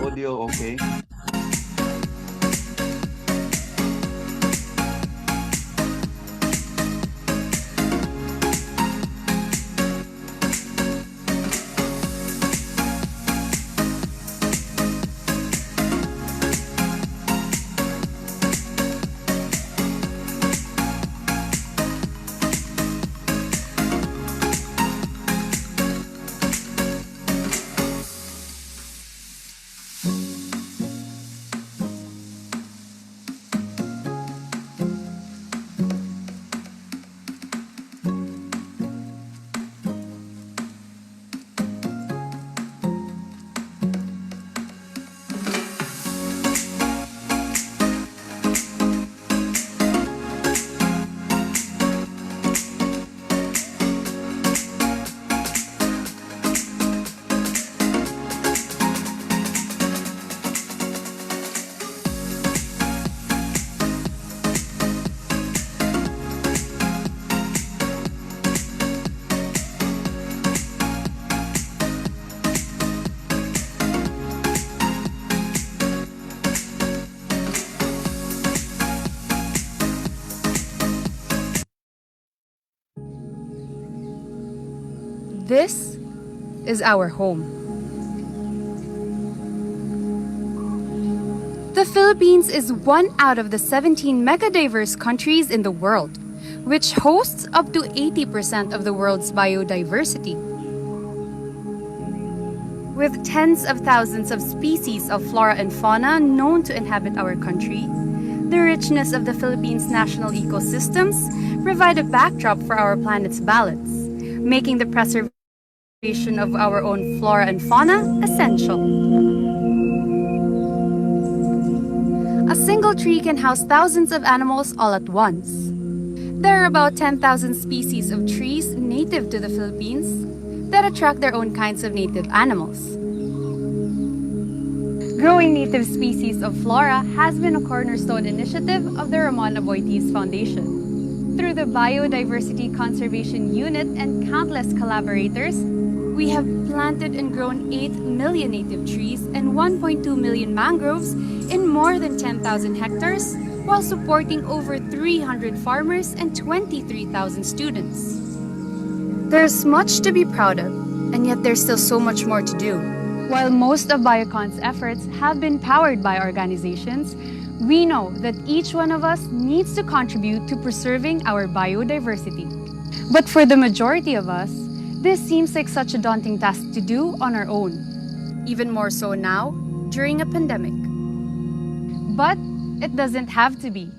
Audio okay? This is our home. The Philippines is one out of the 17 mega-diverse countries in the world, which hosts up to 80% of the world's biodiversity. With tens of thousands of species of flora and fauna known to inhabit our country, the richness of the Philippines' national ecosystems provide a backdrop for our planet's balance, making the preservation of our own flora and fauna essential. A single tree can house thousands of animals all at once. There are about 10,000 species of trees native to the Philippines that attract their own kinds of native animals. Growing native species of flora has been a cornerstone initiative of the Ramon Aboitiz Foundation. Through the Biodiversity Conservation Unit and countless collaborators, we have planted and grown 8 million native trees and 1.2 million mangroves in more than 10,000 hectares, while supporting over 300 farmers and 23,000 students. There's much to be proud of, and yet there's still so much more to do. While most of Biocon's efforts have been powered by organizations, we know that each one of us needs to contribute to preserving our biodiversity. But for the majority of us, this seems like such a daunting task to do on our own. Even more so now, during a pandemic. But it doesn't have to be.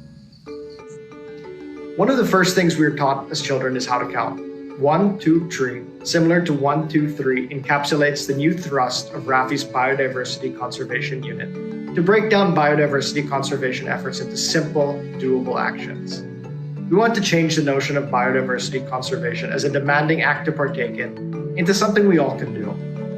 One of the first things we are taught as children is how to count. 1, 2, 3, similar to 1, 2, 3, encapsulates the new thrust of RAFI's Biodiversity Conservation Unit to break down biodiversity conservation efforts into simple, doable actions. We want to change the notion of biodiversity conservation as a demanding act to partake in into something we all can do.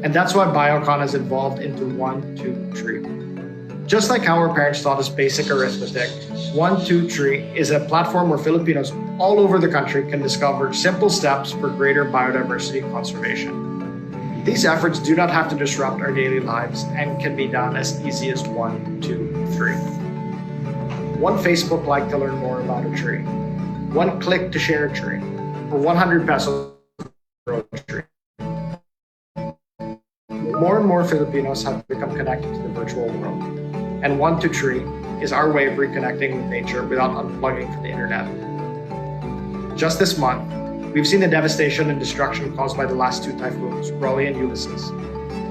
And that's why Biocon has evolved into 1, 2, 3. Just like how our parents taught us basic arithmetic, 1, 2, 3 is a platform where Filipinos all over the country can discover simple steps for greater biodiversity conservation. These efforts do not have to disrupt our daily lives and can be done as easy as 1, 2, 3. One Facebook like to learn more about a tree. One click to share a tree. Or 100 pesos to grow a tree. More and more Filipinos have become connected to the virtual world. And 1, 2, 3 is our way of reconnecting with nature without unplugging from the internet. Just this month, we've seen the devastation and destruction caused by the last 2 typhoons, Raleigh and Ulysses.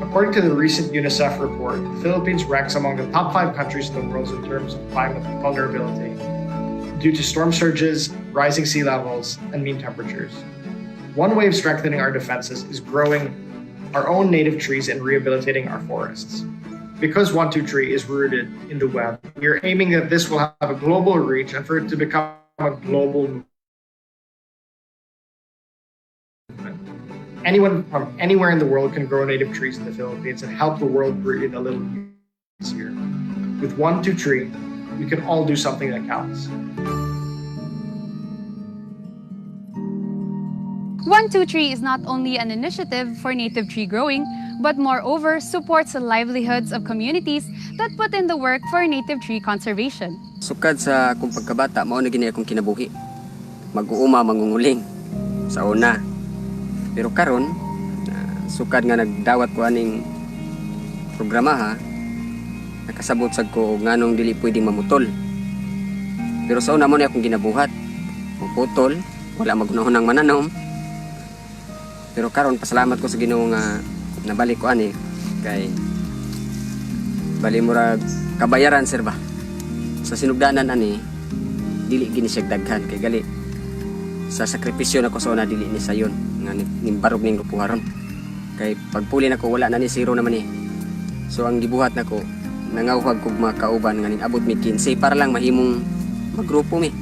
According to the recent UNICEF report, the Philippines ranks among the top 5 countries in the world in terms of climate vulnerability due to storm surges, rising sea levels, and mean temperatures. One way of strengthening our defenses is growing our own native trees and rehabilitating our forests. Because 1, 2, 3 is rooted in the web, we are aiming that this will have a global reach and for it to become a global movement. Anyone from anywhere in the world can grow native trees in the Philippines and help the world breathe a little easier. With 1, 2, 3, we can all do something that counts. 123 is not only an initiative for native tree growing, but moreover supports the livelihoods of communities that put in the work for native tree conservation. Sukad sa akong pagkabata, mao na gini akong kinabuhi. Mag-uuma, mangunguling sa una. Pero karon, sukad nga nagdawat ko aning programaha, nakasabot sad ko nganong dili pwedeng mamutol. Pero sa una mo na akong ginabuhat. Puputol, wala magunahunang mananom. Pero karon pasalamat ko sa Ginoo nga nabalik ko ani kay bali murag kabayaran sir ba. Sa sinugdanan ani dili gini siya daghan kay gali sa sakripisyo nako sa una dili ni sayon nga nimbarog ning grupuharon. Kay pagpuli nako wala na ni zero naman ni. So ang gibuhat nako nangawhag kog mga kauban nga abot mi 15 para lang mahimong maggrupo mi.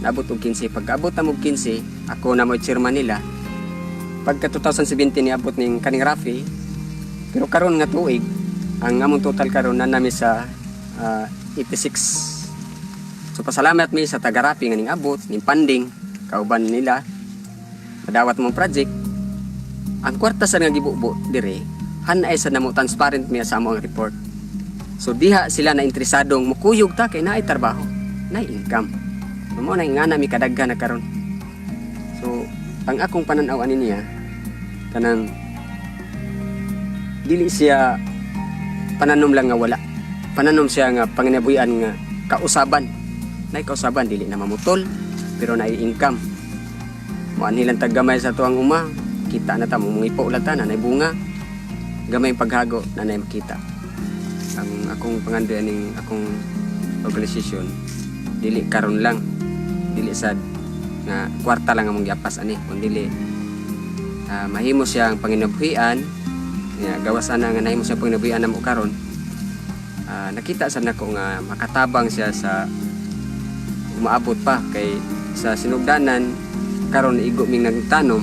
Naabot og 15 pagkaabot na mo 15 ako na mo chairman nila. Pagka 2017 niabot ning kaning Rafi, pero karon nga tuig ang among total karon na nami sa 86. So pasalamat mi sa taga Rafi nga ning abot ning funding kauban nila madawat mong project. Ang kwarta sa nga gibubo dire hanay sa namo transparent mi sa among report. So diha sila na interesadong mukuyog ta kay naay trabaho, naay income. Mao na ingana mi kadaghan na karon. So ang akong pananaw ani niya kanang dili siya pananom lang nga wala. Pananom siya nga panginabuhian nga kausaban. Nay kausaban dili na mamutol pero naay income. Moanhilan tag gamay sa tuang uma, kita na ta mo ipo lata na nay bunga. Gamay paghago na nay makita. Ang akong pangandoy aning akong organisasyon dili karon lang. Dili sad nga kwarta lang among giapas ani kun dili mahimo siyang panginabuhian nga gawas ana nga nahimo siyang panginabuhian namo karon. Nakita sad nako nga makatabang siya sa umaabot pa kay sa sinugdanan karon igo ming nagtanom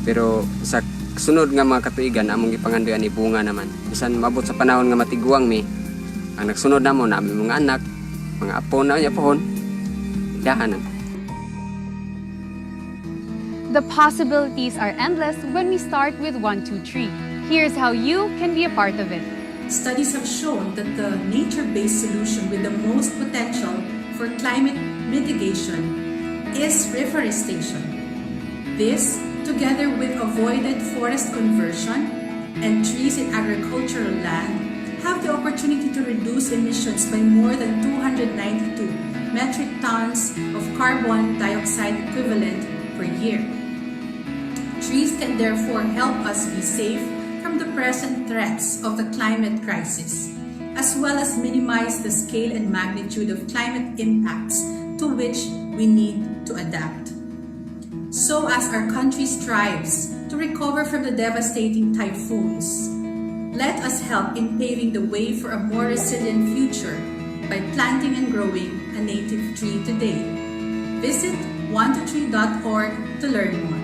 pero sa sunod nga mga katuigan among gipangandoy ani bunga naman bisan maabot sa panahon nga matiguang mi ang nagsunod namo nami mga anak mga apo na yapon dahanan. The possibilities are endless when we start with 123. Here's how you can be a part of it. Studies have shown that the nature-based solution with the most potential for climate mitigation is reforestation. This, together with avoided forest conversion and trees in agricultural land, have the opportunity to reduce emissions by more than 292 metric tons of carbon dioxide equivalent per year. Trees can therefore help us be safe from the present threats of the climate crisis, as well as minimize the scale and magnitude of climate impacts to which we need to adapt. So as our country strives to recover from the devastating typhoons, let us help in paving the way for a more resilient future by planting and growing a native tree today. Visit 123.org to learn more.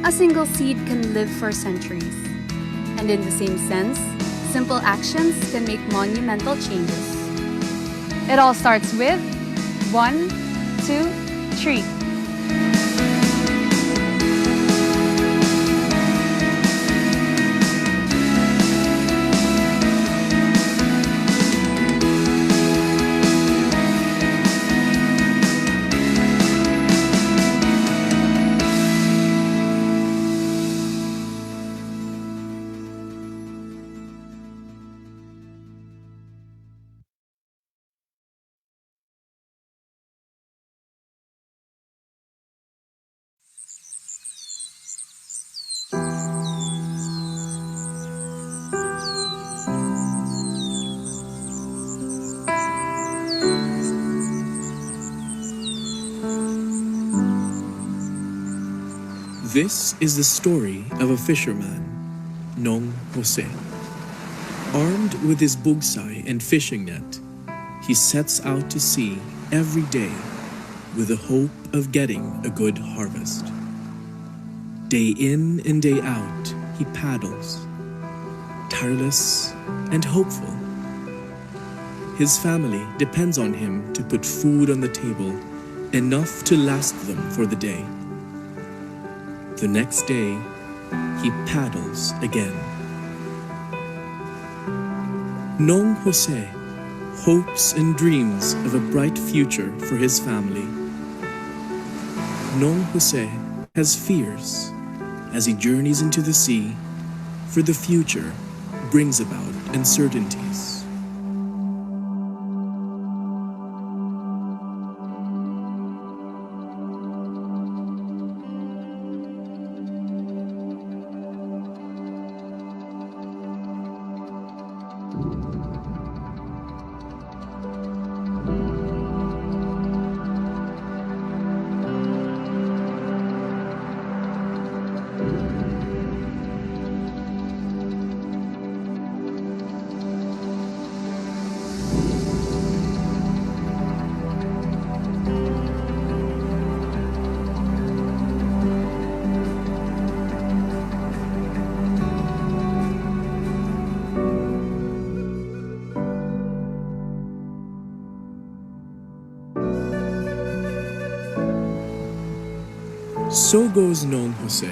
A single seed can live for centuries. And in the same sense, simple actions can make monumental changes. It all starts with 1, 2, 3. This is the story of a fisherman, Nong Jose. Armed with his bugsai and fishing net, he sets out to sea every day with the hope of getting a good harvest. Day in and day out, he paddles, tireless and hopeful. His family depends on him to put food on the table, enough to last them for the day. The next day, he paddles again. Nong Jose hopes and dreams of a bright future for his family. Nong Jose has fears as he journeys into the sea, for the future brings about uncertainties. So goes Nong Jose,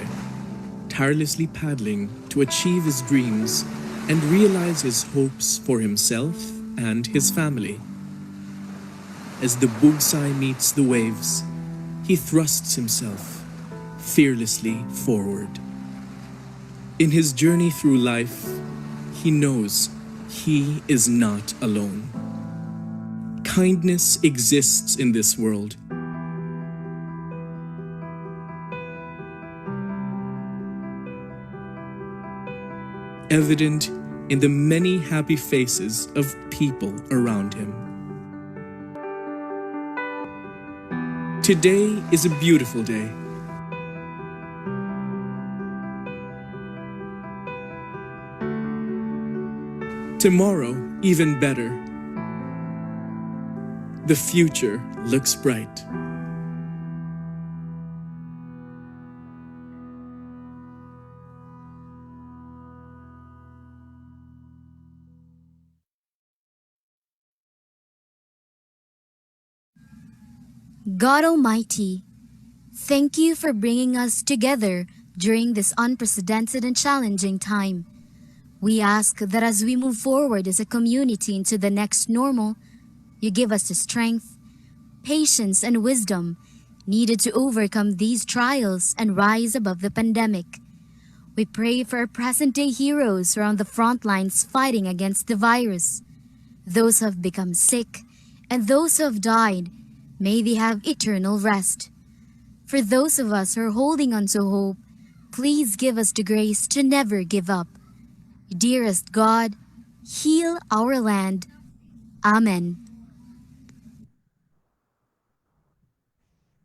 tirelessly paddling to achieve his dreams and realize his hopes for himself and his family. As the bugsai meets the waves, he thrusts himself fearlessly forward. In his journey through life, he knows he is not alone. Kindness exists in this world. Evident in the many happy faces of people around him. Today is a beautiful day. Tomorrow, even better. The future looks bright. God Almighty, thank you for bringing us together during this unprecedented and challenging time. We ask that as we move forward as a community into the next normal, you give us the strength, patience, and wisdom needed to overcome these trials and rise above the pandemic. We pray for our present-day heroes who are on the front lines fighting against the virus, those who have become sick, and those who have died. May they have eternal rest. For those of us who are holding on to hope, please give us the grace to never give up. Dearest God, heal our land. Amen.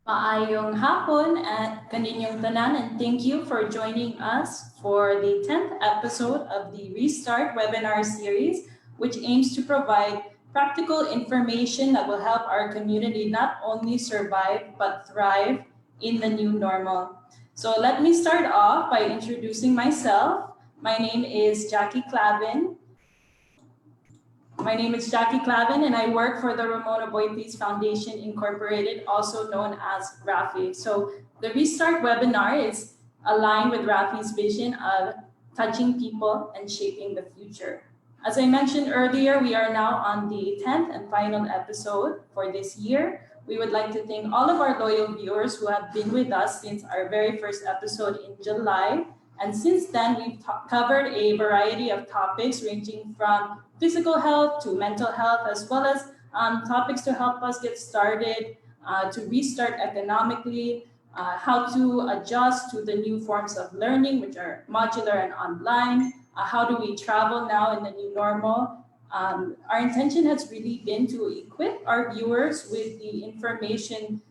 Maayong hapon at kaninyong tanan, and thank you for joining us for the 10th episode of the Restart webinar series, which aims to provide practical information that will help our community not only survive but thrive in the new normal. So let me start off by introducing myself. My name is Jackie Clavin. My name is Jackie Clavin, and I work for the Ramona Boy Peace Foundation Incorporated, also known as RAFI. So the Restart webinar is aligned with RAFI's vision of touching people and shaping the future. As I mentioned earlier, we are now on the 10th and final episode for this year. We would like to thank all of our loyal viewers who have been with us since our very first episode in July. And since then, we've covered a variety of topics ranging from physical health to mental health, as well as topics to help us get started, to restart economically, how to adjust to the new forms of learning, which are modular and online, how do we travel now in the new normal. Our intention has really been to equip our viewers with the information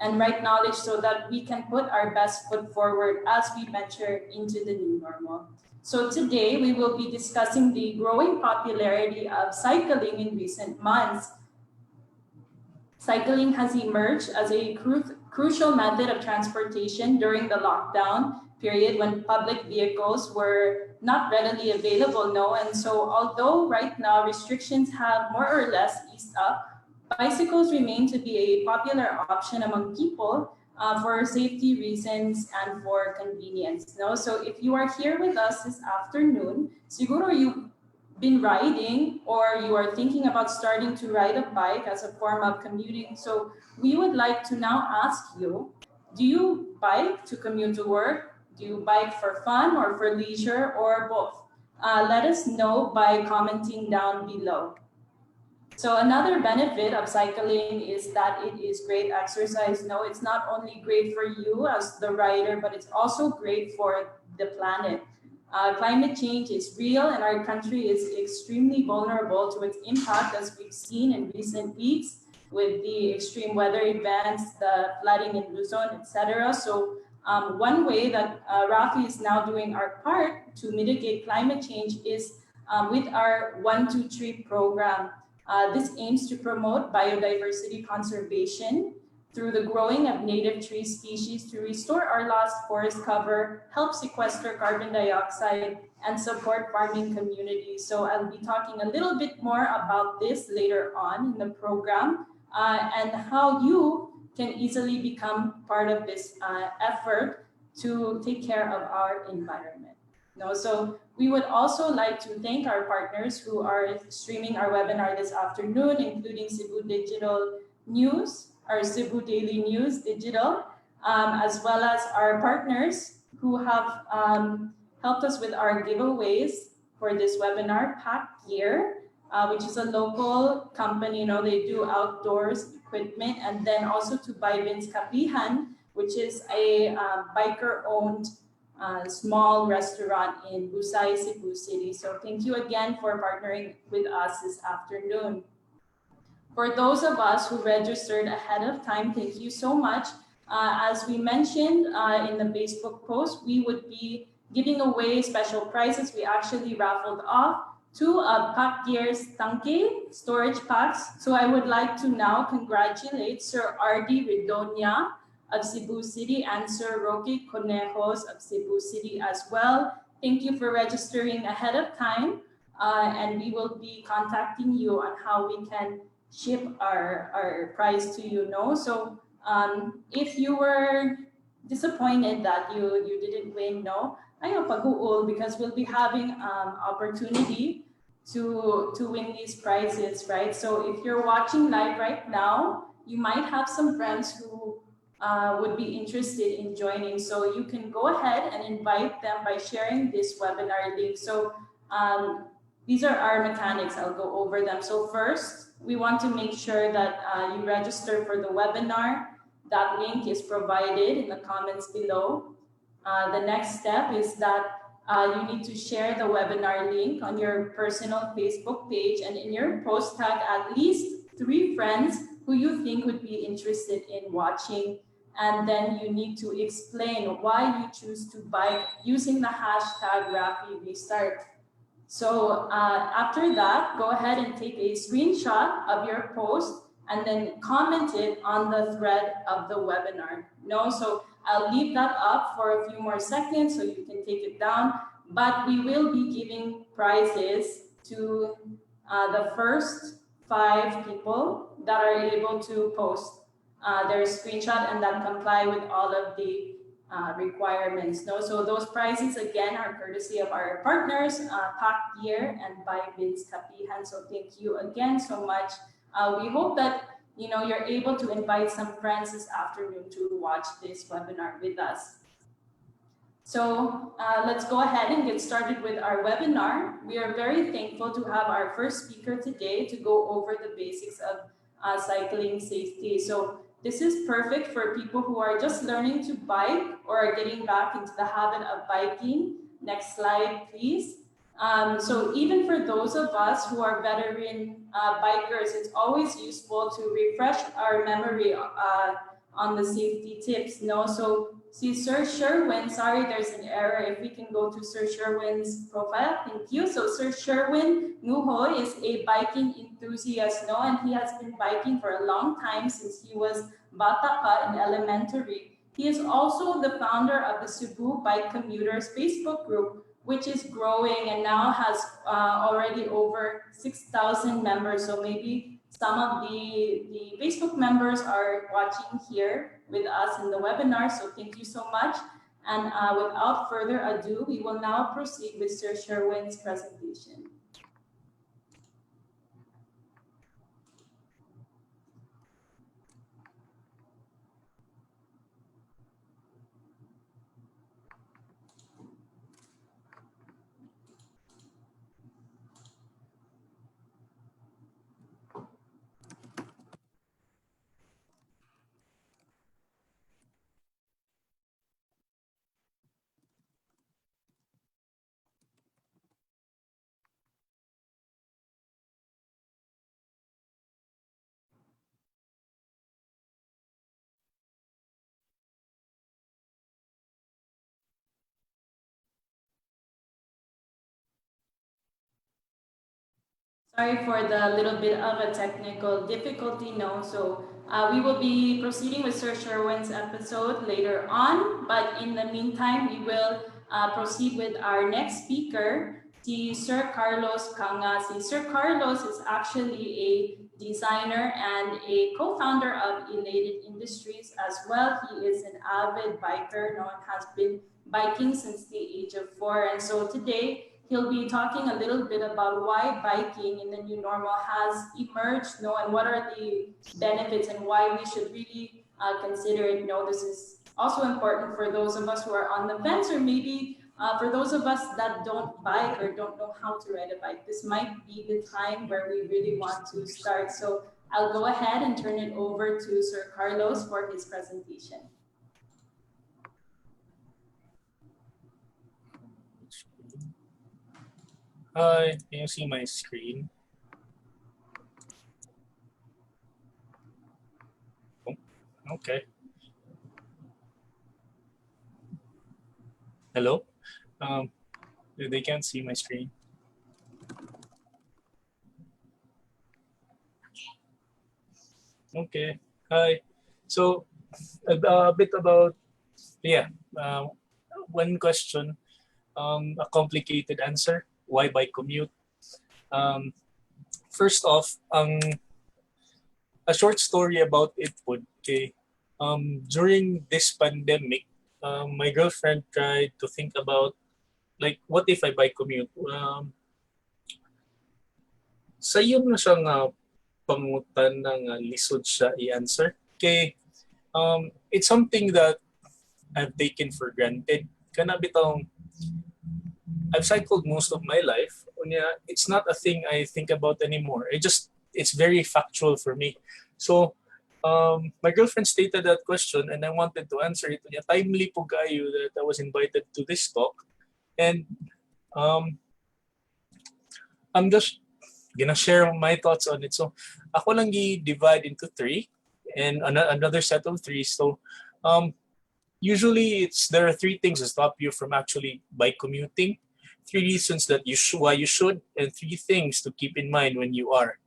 and right knowledge so that we can put our best foot forward as we venture into the new normal. So today we will be discussing the growing popularity of cycling in recent months. Cycling has emerged as a crucial method of transportation during the lockdown period when public vehicles were not readily available. And so although right now restrictions have more or less eased up, bicycles remain to be a popular option among people for safety reasons and for convenience. No? So if you are here with us this afternoon, siguro you've been riding or you are thinking about starting to ride a bike as a form of commuting. So we would like to now ask you, do you bike to commute to work? Do you bike for fun or for leisure or both? Let us know by commenting down below. So another benefit of cycling is that it is great exercise. No, it's not only great for you as the rider, but it's also great for the planet. Climate change is real and our country is extremely vulnerable to its impact, as we've seen in recent weeks with the extreme weather events, the flooding in Luzon, etc. So one way that Rafi is now doing our part to mitigate climate change is with our 1-2-3 program. This aims to promote biodiversity conservation through the growing of native tree species to restore our lost forest cover, help sequester carbon dioxide, and support farming communities. So I'll be talking a little bit more about this later on in the program and how you can easily become part of this effort to take care of our environment. No, so we would also like to thank our partners who are streaming our webinar this afternoon, including Cebu Digital News, our Cebu Daily News Digital, as well as our partners who have helped us with our giveaways for this webinar, Pack Gear, which is a local company. You know, they do outdoors equipment, and then also to buy Vince Kapihan, which is a biker-owned small restaurant in Busay, Cebu City. So thank you again for partnering with us this afternoon. For those of us who registered ahead of time, thank you so much. As we mentioned in the Facebook post, we would be giving away special prizes. We actually raffled off 2 of Pack Gear's Tangke storage packs. So I would like to now congratulate Sir R.D. Redonia of Cebu City and Sir Roque Conejos of Cebu City as well. Thank you for registering ahead of time, and we will be contacting you on how we can ship our prize to you. No? So if you were disappointed that you didn't win, no, ayaw pag-uul, because we'll be having opportunity to win these prizes, right? So if you're watching live right now, you might have some friends who would be interested in joining. So you can go ahead and invite them by sharing this webinar link. So these are our mechanics. I'll go over them. So first, we want to make sure that you register for the webinar. That link is provided in the comments below. The next step is that you need to share the webinar link on your personal Facebook page, and in your post tag at least 3 friends who you think would be interested in watching. And then you need to explain why you choose to bike using the hashtag RafiRestart. So after that, go ahead and take a screenshot of your post and then comment it on the thread of the webinar. No, so I'll leave that up for a few more seconds so you can take it down. But we will be giving prizes to the first 5 people that are able to post their screenshot and that comply with all of the requirements. No, so those prizes again are courtesy of our partners, Pack Gear and by Vince Kapihan. So thank you again so much. We hope that you're able to invite some friends this afternoon to watch this webinar with us. So let's go ahead and get started with our webinar. We are very thankful to have our first speaker today to go over the basics of cycling safety. So this is perfect for people who are just learning to bike or are getting back into the habit of biking. Next slide, please. So even for those of us who are veteran bikers, it's always useful to refresh our memory on the safety tips. No, so see Sir Sherwin, sorry, there's an error. If we can go to Sir Sherwin's profile, thank you. So Sir Sherwin Nuhoy is a biking enthusiast, no, and he has been biking for a long time since he was bata pa in elementary. He is also the founder of the Cebu Bike Commuters Facebook group, which is growing and now has already over 6,000 members. So maybe some of the Facebook members are watching here with us in the webinar. So thank you so much. And without further ado, we will now proceed with Sir Sherwin's presentation. Sorry for the little bit of a technical difficulty, no. So we will be proceeding with Sir Sherwin's episode later on, but in the meantime, we will proceed with our next speaker, si Sir Carlos Kanga. Si Sir Carlos is actually a designer and a co-founder of Elated Industries as well. He is an avid biker, no, and has been biking since the age of 4. And so today, he'll be talking a little bit about why biking in the new normal has emerged, and what are the benefits and why we should really consider it. This is also important for those of us who are on the fence, or maybe for those of us that don't bike or don't know how to ride a bike. This might be the time where we really want to start. So I'll go ahead and turn it over to Sir Carlos for his presentation. Hi, can you see my screen? Oh, okay. Hello? They can't see my screen. Okay. Hi. So, a bit about, one question, a complicated answer. Why by commute? First off, a short story about it would, okay. During this pandemic, my girlfriend tried to think about, like, what if I by commute? Sayo na siya nga pangutan ng lisod siya i-answer. Okay, it's something that I've taken for granted. Kana bitong I've cycled most of my life. It's not a thing I think about anymore. It's very factual for me. So, my girlfriend stated that question and I wanted to answer it. Timely po kayo that I was invited to this talk. And I'm just gonna share my thoughts on it. So, ako lang divide into 3 and another set of 3. So, usually there are 3 things that stop you from actually by commuting. 3 reasons that why you should, and 3 things to keep in mind when you are.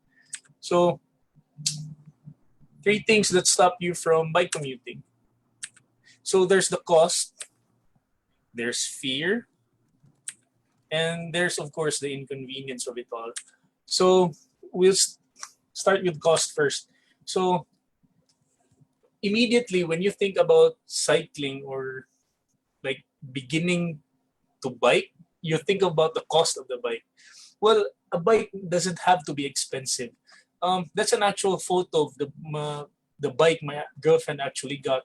So, 3 things that stop you from by commuting. So there's the cost, there's fear, and there's of course the inconvenience of it all. So we'll start with cost first. So immediately when you think about cycling or like beginning to bike, you think about the cost of the bike. Well, a bike doesn't have to be expensive. That's an actual photo of the bike my girlfriend actually got.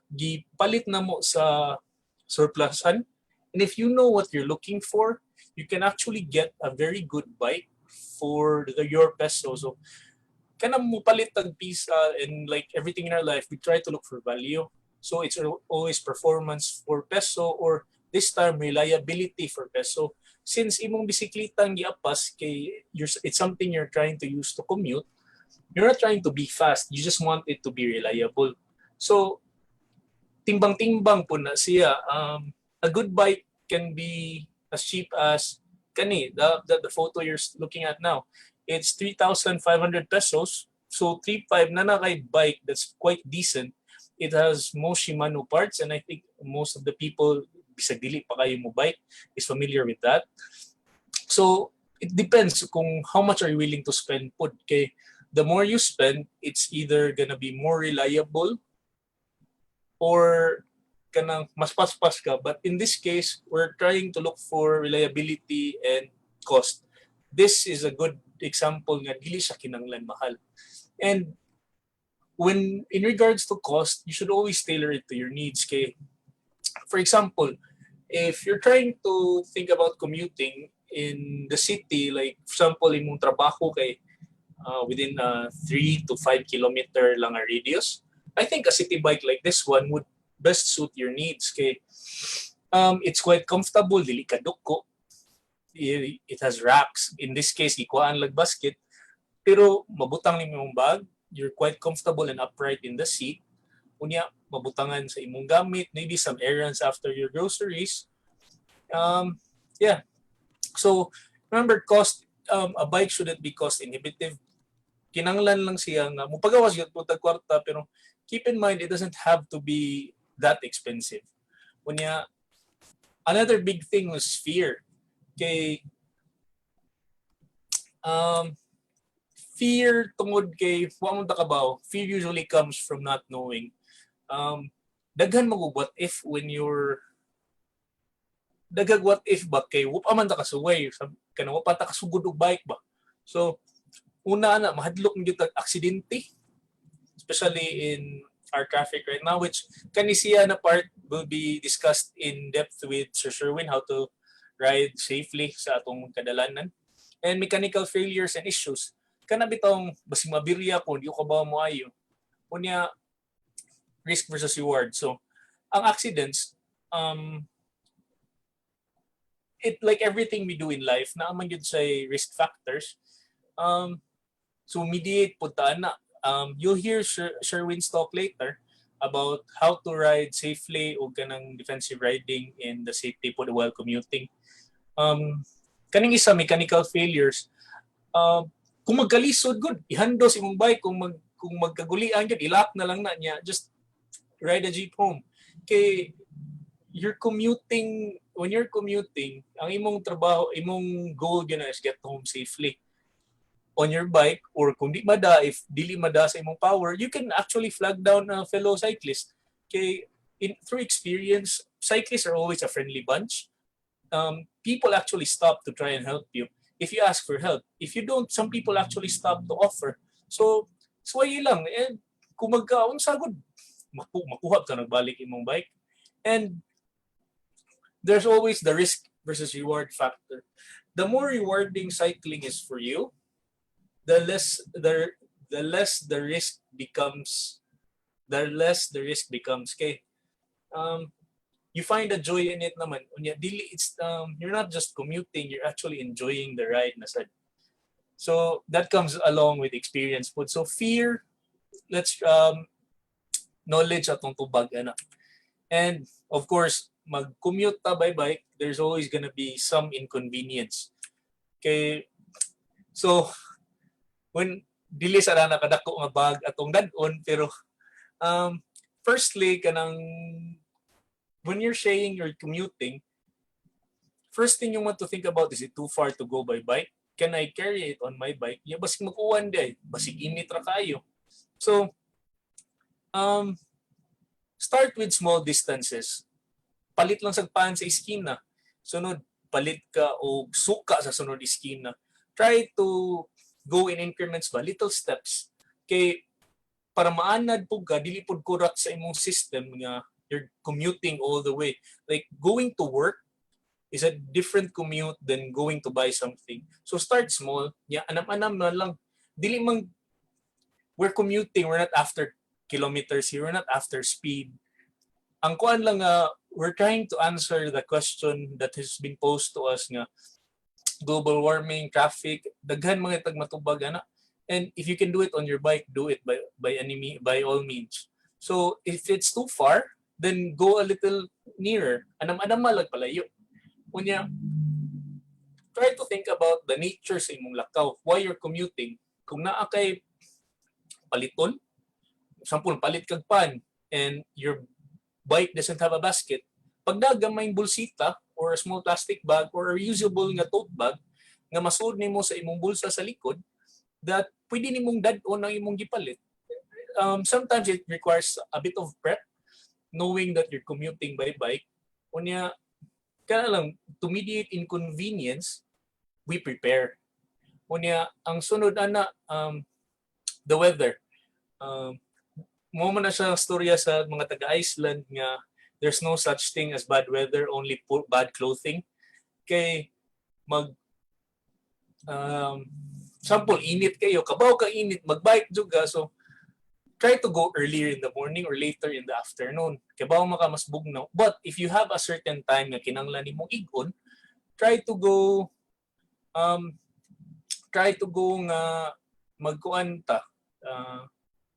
Gipalit na mo sa surplusan. And if you know what you're looking for, you can actually get a very good bike for your peso. So, kana mo palit tag piece and like everything in our life, we try to look for value. So it's always performance for peso, or this time reliability for peso. Since imong bisikleta ang giapas kay it's something you're trying to use to commute, you're not trying to be fast. You just want it to be reliable. So timbang-timbang po na siya. A good bike can be as cheap as the photo you're looking at now. It's 3,500 pesos. So 3,500 na kay bike that's quite decent. It has most Shimano parts, and I think most of the people bisag dili pa kayo mo bike is familiar with that. So it depends kung how much are you willing to spend po. Okay, the more you spend, it's either gonna be more reliable or kanang mas paspas ka. But in this case, we're trying to look for reliability and cost. This is a good example nga dili siya kinanglan mahal. And when in regards to cost, you should always tailor it to your needs. Kay, for example, if you're trying to think about commuting in the city, like for example, imong trabaho kay within a 3 to 5 kilometer lang a radius, I think a city bike like this one would best suit your needs. Kay, it's quite comfortable, dili ka duko. It has racks. In this case, ikuhaan lag basket. Pero mabutang ni imong bag, you're quite comfortable and upright in the seat. Unya, mabutangan sa imong gamit, maybe some errands after your groceries. Yeah. So, remember, cost, a bike shouldn't be cost inhibitive. Kinanglan lang siya nga, mupagawas yun po kwarta, pero keep in mind, it doesn't have to be that expensive. Unya, another big thing was fear. Kay, fear tungod kay wa man ta kabaw, fear usually comes from not knowing. Daghan mo what if when you're dagag what if ba kay wa man ta kasuway kana wa pa ta kasugod og bike ba. So una na mahadlok ng gyud aksidente, especially in our traffic right now, which kanisiya na part will be discussed in depth with Sir Sherwin, how to ride safely sa atong kadalanan, and mechanical failures and issues. Kana bitong basig mabirya ko, di ko ba mo ayo. Unya, risk versus reward. So, ang accidents, it like everything we do in life, naaman yun sa risk factors. So, mediate po na. You'll hear Sherwin's talk later about how to ride safely o ganang defensive riding in the safety po while commuting. Kaning isa, mechanical failures, kung magkalisod, good, ihandos imong bike. Kung magkagulian yun, ilak na lang na niya, just ride a jeep home. Kay, when you're commuting, ang imong trabaho, imong goal yun is get home safely on your bike, or kung if dili mada sa imong power, you can actually flag down a fellow cyclist. Kay, through experience, cyclists are always a friendly bunch. People actually stop to try and help you if you ask for help. If you don't, some people actually stop to offer. So, sway lang. And kung magkaon sagod, makuha ka nagbalik imong bike. And there's always the risk versus reward factor. The more rewarding cycling is for you, the less the risk becomes. Okay. You find a joy in it naman. It's you're not just commuting, you're actually enjoying the ride na sad. So that comes along with experience. But so fear, let's knowledge atong tubag ana. And of course, mag-commute ta by bike, there's always gonna be some inconvenience. Okay. So when dili sa na kadako nga bag atong dad-on, pero firstly kanang when you're saying you're commuting, first thing you want to think about, is it too far to go by bike? Can I carry it on my bike? Yeah, basig mag-uwan day, basig init ra kayo. So, start with small distances. Palit lang sagpahan sa iskina. Sunod, palit ka o suka sa sunod iskina. Try to go in increments ba, little steps. Kay para maanad po ka, dili pod kurat sa imong system nga you're commuting all the way. Like going to work is a different commute than going to buy something. So start small. Yeah, anam-anam na lang. Dili mang we're commuting, we're not after kilometers here, we're not after speed. Ang kuan lang we're trying to answer the question that has been posed to us nga global warming, traffic, daghan mga tag matubag ana. And if you can do it on your bike, do it by all means. So if it's too far, then go a little nearer. Anam-anam malag palayo. Unya, try to think about the nature sa imong lakaw. Why you're commuting? Kung naa kay paliton, sampul palit kag pan, and your bike doesn't have a basket, pagdaga may bulsita or a small plastic bag or a reusable nga tote bag nga masud nimo sa imong bulsa sa likod, that pwede nimong dad-on ang imong gipalit. Sometimes it requires a bit of prep. knowing that you're commuting by bike, unya kana lang to mediate inconvenience, we prepare. Unya ang sunod ana the weather. Mo man na siya storya sa mga taga-Iceland nga there's no such thing as bad weather, only bad clothing. Kay mag sample init kayo, kabaw ka init, magbike juga, so try to go earlier in the morning or later in the afternoon. Kabaw maka mas bugnaw. But if you have a certain time nga kinanglan nimong igon, try to go nga magkuan ta.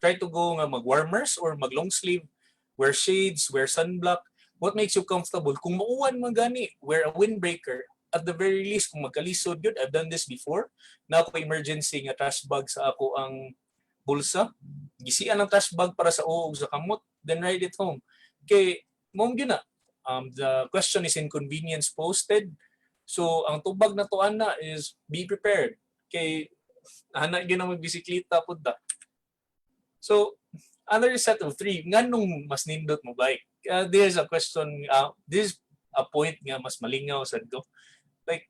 Try to go nga mag-warmers or mag-long sleeve, wear shades, wear sunblock. What makes you comfortable? Kung mauwan man gani, wear a windbreaker. At the very least, kung magkalisod yun, I've done this before. Na ako emergency nga trash bag sa ako ang bulsa. Gisian ang trash bag para sa uog sa kamot, then ride it home. Kay, mong yun na. The question is inconvenience posted. So, ang tubag na to ana is be prepared. Kay, anak yun ang magbisikleta po da. So, another set of three, nganong mas nindot mo bike? There's a question, this is a point nga mas malingaw sa do. Like,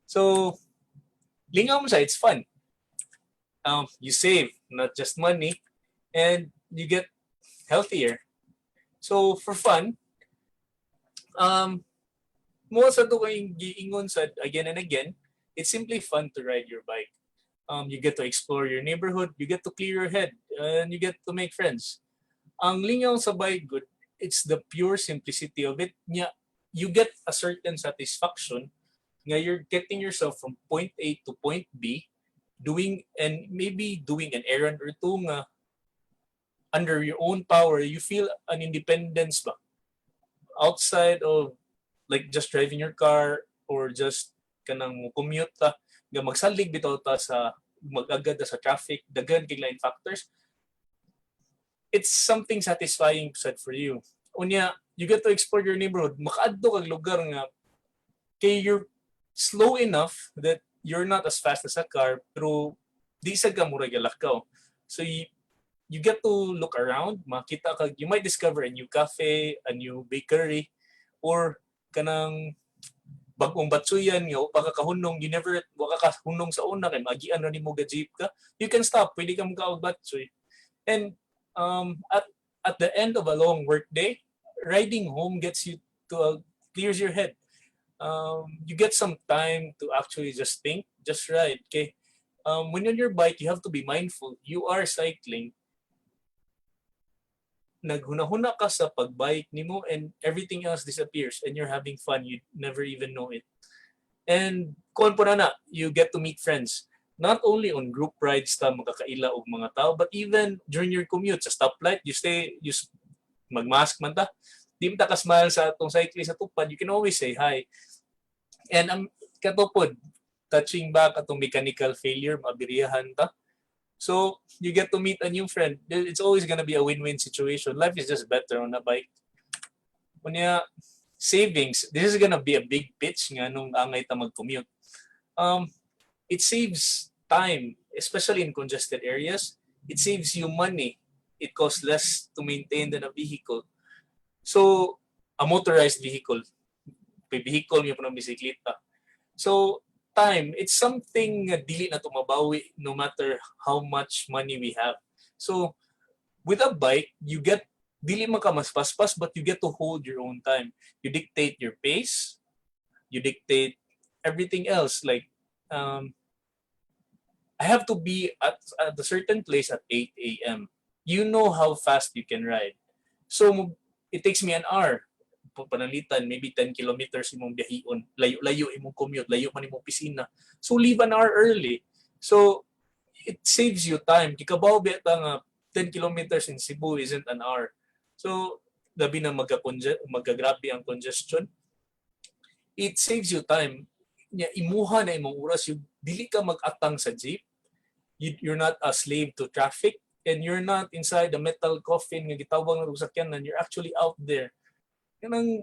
so, lingaw mo siya, it's fun. You save, not just money, and you get healthier. So, for fun, mo sa to kayong giingon sa again and again, it's simply fun to ride your bike. You get to explore your neighborhood, you get to clear your head, and you get to make friends. Ang lingaw sa bike good, it's the pure simplicity of it. You get a certain satisfaction nga you're getting yourself from point A to point B, doing an errand or two nga under your own power. You feel an independence ba? Outside of like just driving your car or just kanang commute ta, nga magsalig bitaw ta sa magagad sa traffic, daghan kay line factors. It's something satisfying said for you. Unya, you get to explore your neighborhood. Makaadto kag lugar nga kay you're slow enough that you're not as fast as a car, pero di sa ka mura galakaw. So you get to look around, makita kag you might discover a new cafe, a new bakery, or kanang bagong batsuyan nga baka kahunong, you never waka kahunong sa una kay magian ra nimo ga jeep ka, you can stop, pwede ka magkaog batsoy. And at the end of a long work day, riding home gets you to clears your head. You get some time to actually just think, just ride. Okay, when you're on your bike, you have to be mindful. You are cycling. Naghuna-huna ka sa pagbike nimo and everything else disappears and you're having fun. You never even know it. And kung po na you get to meet friends. Not only on group rides ta magkakaila og mga tao, but even during your commute sa stoplight, you magmask man ta. Di mo ta kasmahal sa atong cyclist sa tupad, you can always say hi. And katupod, touching back atong mechanical failure, mabiriyahan ta. So, you get to meet a new friend. It's always gonna be a win-win situation. Life is just better on a bike. Kunya, savings, this is gonna be a big pitch nga nung angay ta mag-commute. It saves time, especially in congested areas. It saves you money. It costs less to maintain than a vehicle. So, a motorized vehicle. Vehicle mo po ng bisikleta. So, time, it's something dili na tumabawi no matter how much money we have. So, with a bike, you get, dili man ka mas paspas, but you get to hold your own time. You dictate your pace. You dictate everything else. Like, I have to be at a certain place at 8 a.m. You know how fast you can ride. So, it takes me an hour. Panalitan, maybe 10 kilometers imong biyahion. Layo-layo imong commute, layo man imong opisina. So, leave an hour early. So, it saves you time. Kikabaw beta nga 10 kilometers in Cebu isn't an hour. So, gabi na magagrabe ang congestion. It saves you time. Imuha na imong oras, yung dili ka mag-atang sa jeep. You're not a slave to traffic, and you're not inside the metal coffin nga gitawag ng sakyanan. You're actually out there. Kanang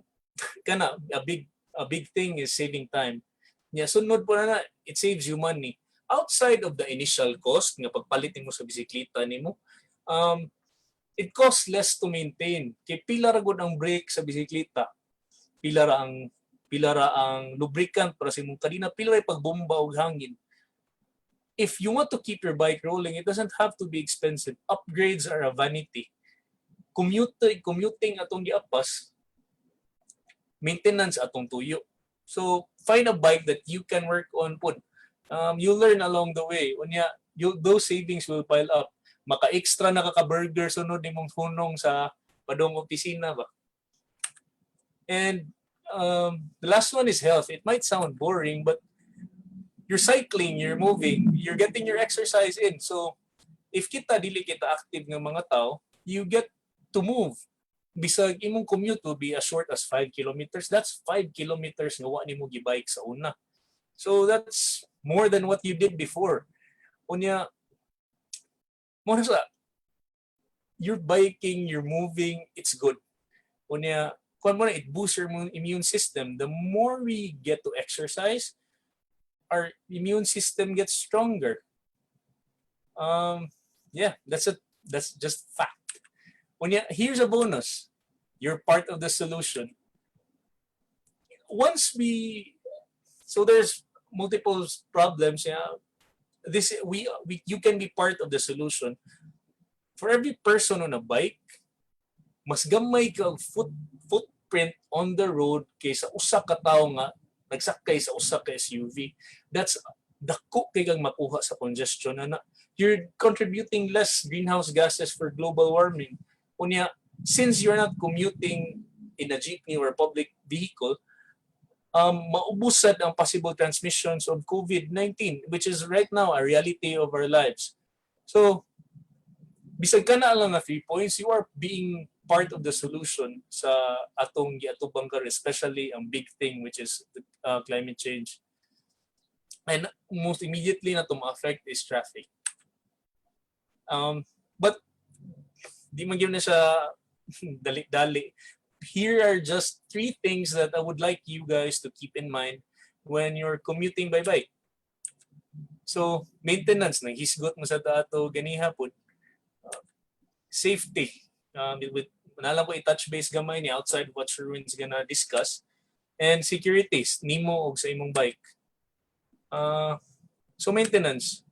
a big thing is saving time. Sunod po na it saves you money. Outside of the initial cost nga pagpalit mo sa bisikleta nimo, it costs less to maintain. Kay pila ra gud ang brake sa bisikleta, pila ra ang lubricant para sa imong kadina, pila ra pagbomba og hangin. If you want to keep your bike rolling, it doesn't have to be expensive. Upgrades are a vanity. Commuting atong giapas, maintenance atong tuyo. So find a bike that you can work on pud. You'll learn along the way. Unya, those savings will pile up. Maka-extra na kaka-burger sunod nimong hunong sa padong opisina ba. And the last one is health. It might sound boring, but you're cycling, you're moving, you're getting your exercise in. So if kita dili kita active ng mga tao, you get to move. Bisag imong commute will be as short as 5 kilometers. That's 5 kilometers nga wa nimo gibike sa una. So that's more than what you did before. Unya, mo sa you're biking, you're moving, it's good. Unya, kung mo na, it boosts your immune system. The more we get to exercise, our immune system gets stronger. Yeah, that's just fact. Unya, here's a bonus. You're part of the solution. So there's multiple problems. Yeah, you can be part of the solution. For every person on a bike, mas gamay ka footprint on the road kaysa usa ka tawo nga nagsakay sa usa ka SUV. That's dako kay kang makuha sa congestion ana. You're contributing less greenhouse gases for global warming. Unya, since you're not commuting in a jeepney or a public vehicle, maubusad ang possible transmissions of COVID-19, which is right now a reality of our lives. So, bisag ka na lang na 3 points, you are being part of the solution sa atong giatubang karon, especially ang big thing, which is climate change. And most immediately na to ma-affect is traffic. But di man gyud na siya dali-dali. Here are just 3 things that I would like you guys to keep in mind when you're commuting by bike. So, maintenance, naghisgot mo sa ato ganiha po. Safety. Manalang ko i-touch base gamay ni outside what Sherwin's gonna discuss. And securities, nimo og sa imong bike. So, maintenance.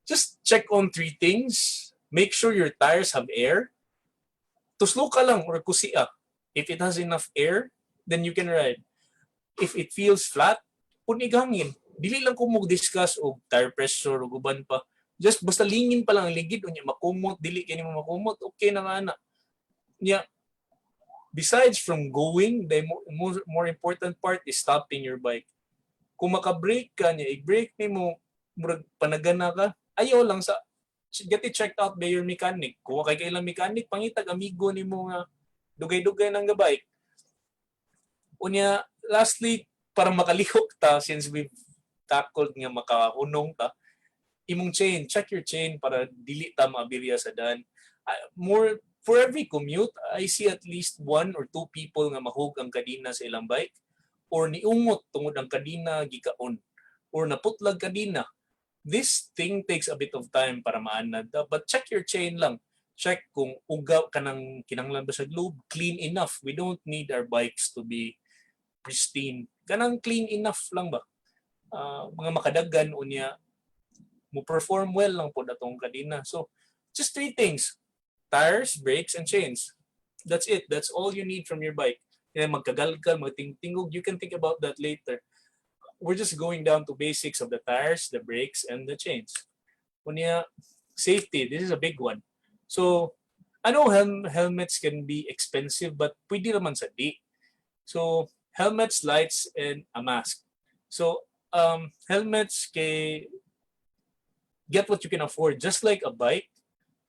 Just check on 3 things. Make sure your tires have air. Tuslo ka lang or kusiya. If it has enough air, then you can ride. If it feels flat, punig hangin. Dili lang ko mag-discuss og tire pressure o guban pa. Just basta lingin pa lang ang ligid unya makumot, dili kini mo makumot, okay na nga na. Yeah. Besides from going, the more important part is stopping your bike. Kung maka-brake ka niya, i-brake nimo murag panagana ka, ayaw lang sa get it checked out by your mechanic. Kung kay kailang mechanic, pangitag amigo ni mo nga dugay-dugay ng gabike. Unya, lastly, para makalihok ta, since we've tackled nga makahunong ta, imong chain, check your chain para dili ta maabirya sa daan. For every commute, I see at least 1 or 2 people nga mahug ang kadina sa ilang bike or niungot tungod ang kadina gikaon or naputlag kadina. This thing takes a bit of time para maanad. But check your chain lang. Check kung ugaw ka ng kinanglan ba sa lube, clean enough. We don't need our bikes to be pristine. Kanang clean enough lang ba? Mga makadaggan unya mo perform well lang po datong kadina. So, just 3 things. Tires, brakes, and chains. That's it. That's all you need from your bike. Kaya magkagalgal, magtingtingog, you can think about that later. We're just going down to basics of the tires, the brakes, and the chains. Kunya, safety, this is a big one. So, I know helmets can be expensive, but pwede naman sa di. So, helmets, lights, and a mask. So, helmets, get what you can afford. Just like a bike,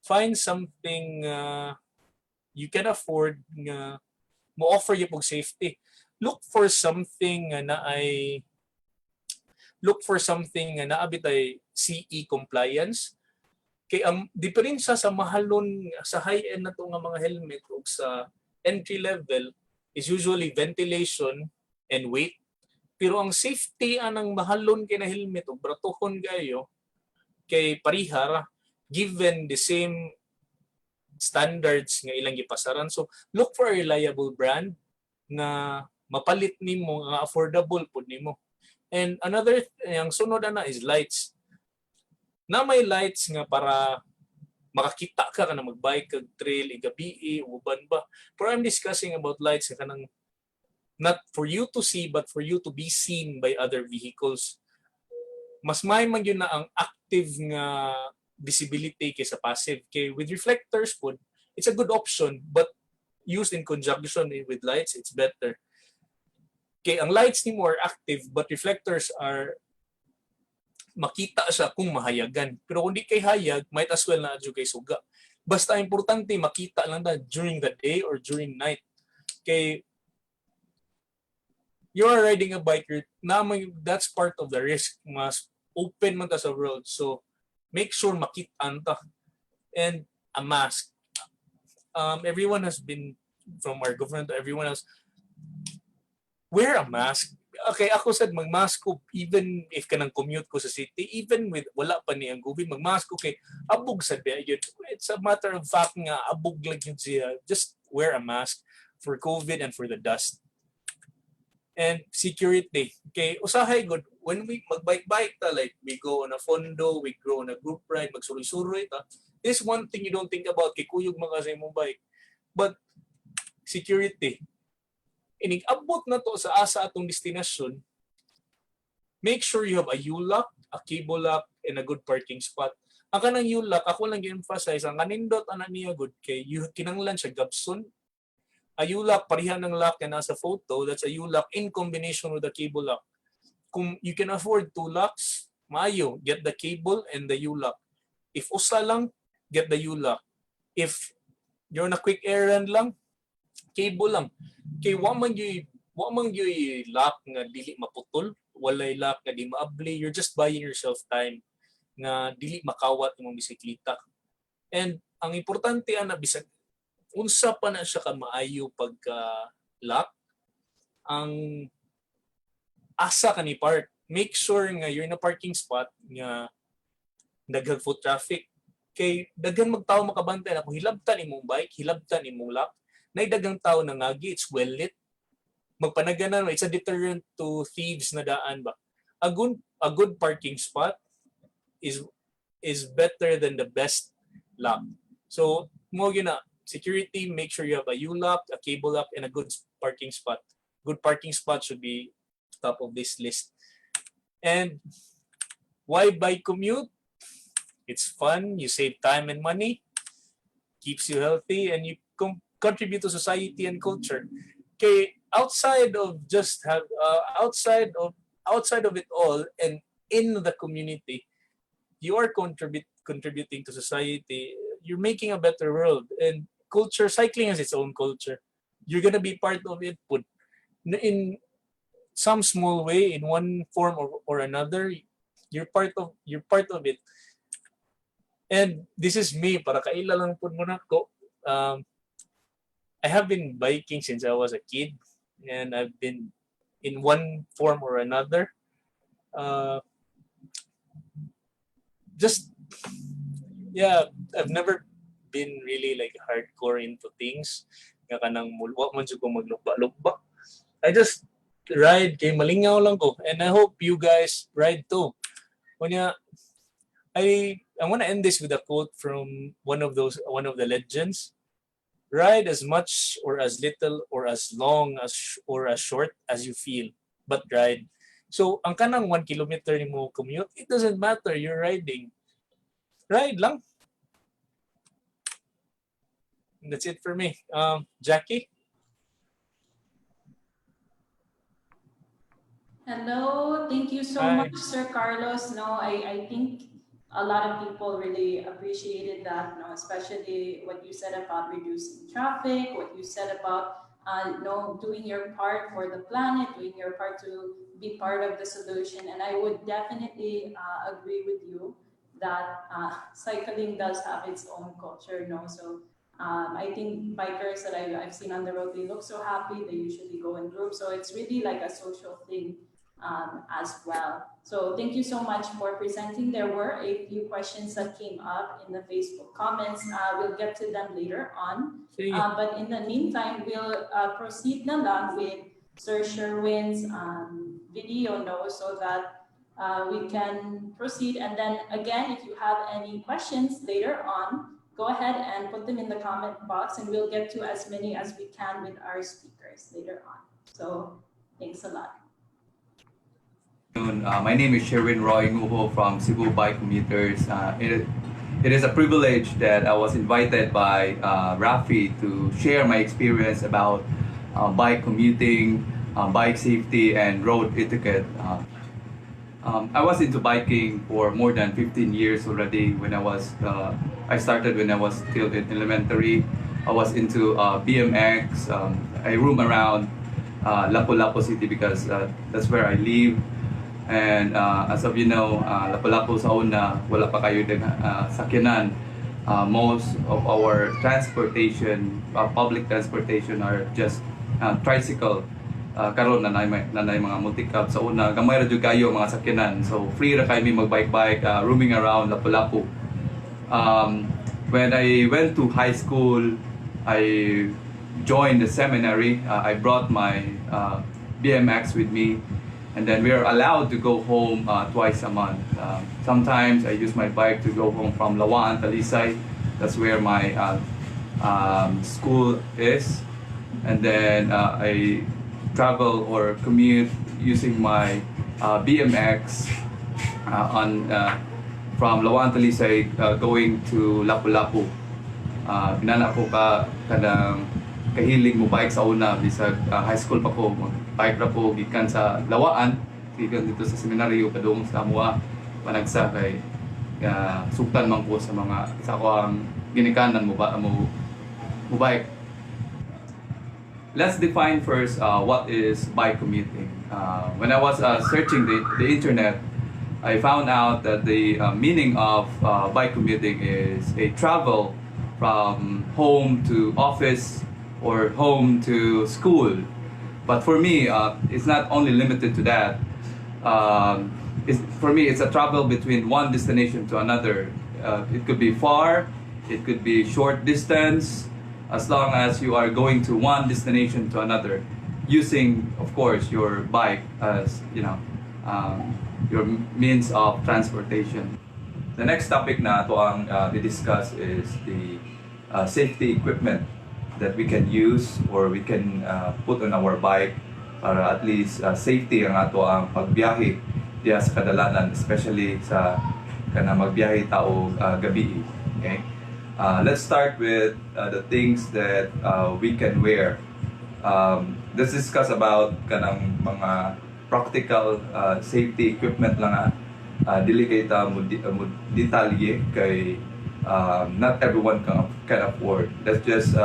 find something you can afford nga mo offer you pog safety. Look for something na abitay CE compliance. Kay ang diferensya sa mahalon sa high-end na to nga mga helmet ug sa entry level is usually ventilation and weight. Pero ang safety anang mahalon kay na helmet ug bratohon gayo kay parihara given the same standards nga ilang gipasaran. So look for a reliable brand na mapalit nimo, nga affordable pud nimo. And another yang sunod ana is lights. Na may lights nga para makakita ka na magbike kag trail igabi uban ba. Pero I'm discussing about lights nga kanang not for you to see but for you to be seen by other vehicles. Mas may man yun na ang active nga visibility kaysa passive. Kay with reflectors po, it's a good option but used in conjunction with lights, it's better. Kay ang lights ni more active but reflectors are makita siya kung mahayagan. Pero kung di kay hayag, might as well na adyo kay suga. Basta importante makita lang na during the day or during night. Kay you're riding a bike, that's part of the risk. Mas open man ta sa road. So, make sure makitaan ta. And a mask. Everyone has been, from our government, everyone else, wear a mask. Okay, ako said, mag-mask ko, even if kanang commute ko sa city, even with, wala pa ni ang COVID, mag-mask ko kay abog sa yun. It's a matter of fact nga, abog lang yun siya. Just wear a mask for COVID and for the dust. And security. Okay, usahay good. When we magbike-bike ta, like we go on a fondo, we go on a group ride, magsuroy-suroy ta, this one thing you don't think about, kay kuyog mga sa imong bike. But, security. Inig-abot na to sa asa atong destinasyon, make sure you have a U-lock, a cable lock, and a good parking spot. Ang kanang U-lock, ako lang i-emphasize, ang kanindot ana niya good kay kinanglan siya gabson. A U-lock, parihan ng lock na nasa photo, that's a U-lock in combination with the cable lock. Kung you can afford 2 locks, maayo, get the cable and the U-lock. If usa lang, get the U-lock. If you're on a quick errand lang, cable lang. Kay wa man gyud lock nga dili maputol, walay lock nga di maabli, you're just buying yourself time nga dili makawat imong bisikleta. And ang importante ana bisag unsa pa na siya ka maayo pagka lock, ang asa ka ni park. Make sure nga you're in a parking spot nga daghang foot traffic. Kay daghan magtawo makabantay na kung hilabtan imong bike, hilabtan imong lock, nay daghang tawo na ngagi, it's well lit. Magpanaganan, it's a deterrent to thieves na daan ba. A good parking spot is better than the best lock. So mo gyud na security, make sure you have a U-lock, a cable lock, and a good parking spot. Good parking spot should be top of this list. And why bike commute? It's fun, you save time and money, keeps you healthy, and you contribute to society and culture. Okay, outside of it all and in the community, you are contributing to society. You're making a better world. And culture, cycling has its own culture. You're gonna be part of it, but in some small way, in one form or another, you're part of it. And this is me, para kaila lang po muna ko. I have been biking since I was a kid, and I've been in one form or another. Just yeah, I've never been really like hardcore into things. Nga kanang mulwa man jud ko maglugba-lugba. I just ride kay malingaw lang ko, and I hope you guys ride too. Kunya I want to end this with a quote from one of the legends. Ride as much or as little or as long as or as short as you feel, but ride. So ang kanang 1 kilometer nimo commute, it doesn't matter, you're riding. Ride lang. That's it for me. Jackie? Hello, thank you so Hi. much, Sir Carlos. No, I think a lot of people really appreciated that, no, especially what you said about reducing traffic, what you said about doing your part for the planet, doing your part to be part of the solution. And I would definitely agree with you that cycling does have its own culture, no? So I think bikers that I've seen on the road, they look so happy. They usually go in groups. So it's really like a social thing. as well. So thank you so much for presenting. There were a few questions that came up in the Facebook comments. We'll get to them later on. But in the meantime, we'll proceed na lang with Sir Sherwin's video so that we can proceed. And then again, if you have any questions later on, go ahead and put them in the comment box and we'll get to as many as we can with our speakers later on. So thanks a lot. My name is Sherwin Roy Nguho from Cebu Bike Commuters. It is a privilege that I was invited by Rafi to share my experience about bike commuting, bike safety, and road etiquette. I was into biking for more than 15 years already. I started when I was still in elementary. I was into BMX. I roam around Lapu-Lapu City because that's where I live. And as of Lapu-Lapu sa una, wala pa kayo din sakyanan. Most of our transportation, public transportation are just tricycle. Karon na nay mga multi-cab sa una, gamay ra jud kayo mga sakyanan. So free ra kami mag-bike roaming around Lapu-Lapu. When I went to high school, I joined the seminary. I brought my BMX with me, and then we are allowed to go home twice a month. Sometimes I use my bike to go home from Lawaan, Talisay. That's where my school is. And then I travel or commute using my BMX from Lawaan, Talisay going to Lapu-Lapu. Pinana ko kanang kahiling mo bike sa una bisag high school pa ko, bike ra po gikan sa Lawaan, gikan dito sa seminaryo padung sa Mua panagsa kay sugtan man ko sa mga isa ko ang ginikanan mo bike. Let's define first what is bike commuting. When I was searching the internet, I found out that the meaning of bike commuting is a travel from home to office or home to school. But for me, it's not only limited to that. For me, it's a travel between one destination to another. It could be far, it could be short distance, as long as you are going to one destination to another, using, of course, your bike as your means of transportation. The next topic na ito ang discuss is the safety equipment that we can use or we can put on our bike para at least safety ang ato ang pagbiyahe diya sa kadalanan, especially sa magbiyahe tao gabi. Okay? Let's start with the things that we can wear. Let's discuss about kanang mga practical safety equipment lang dili kay ta mo detalye kay not everyone can afford. Let's just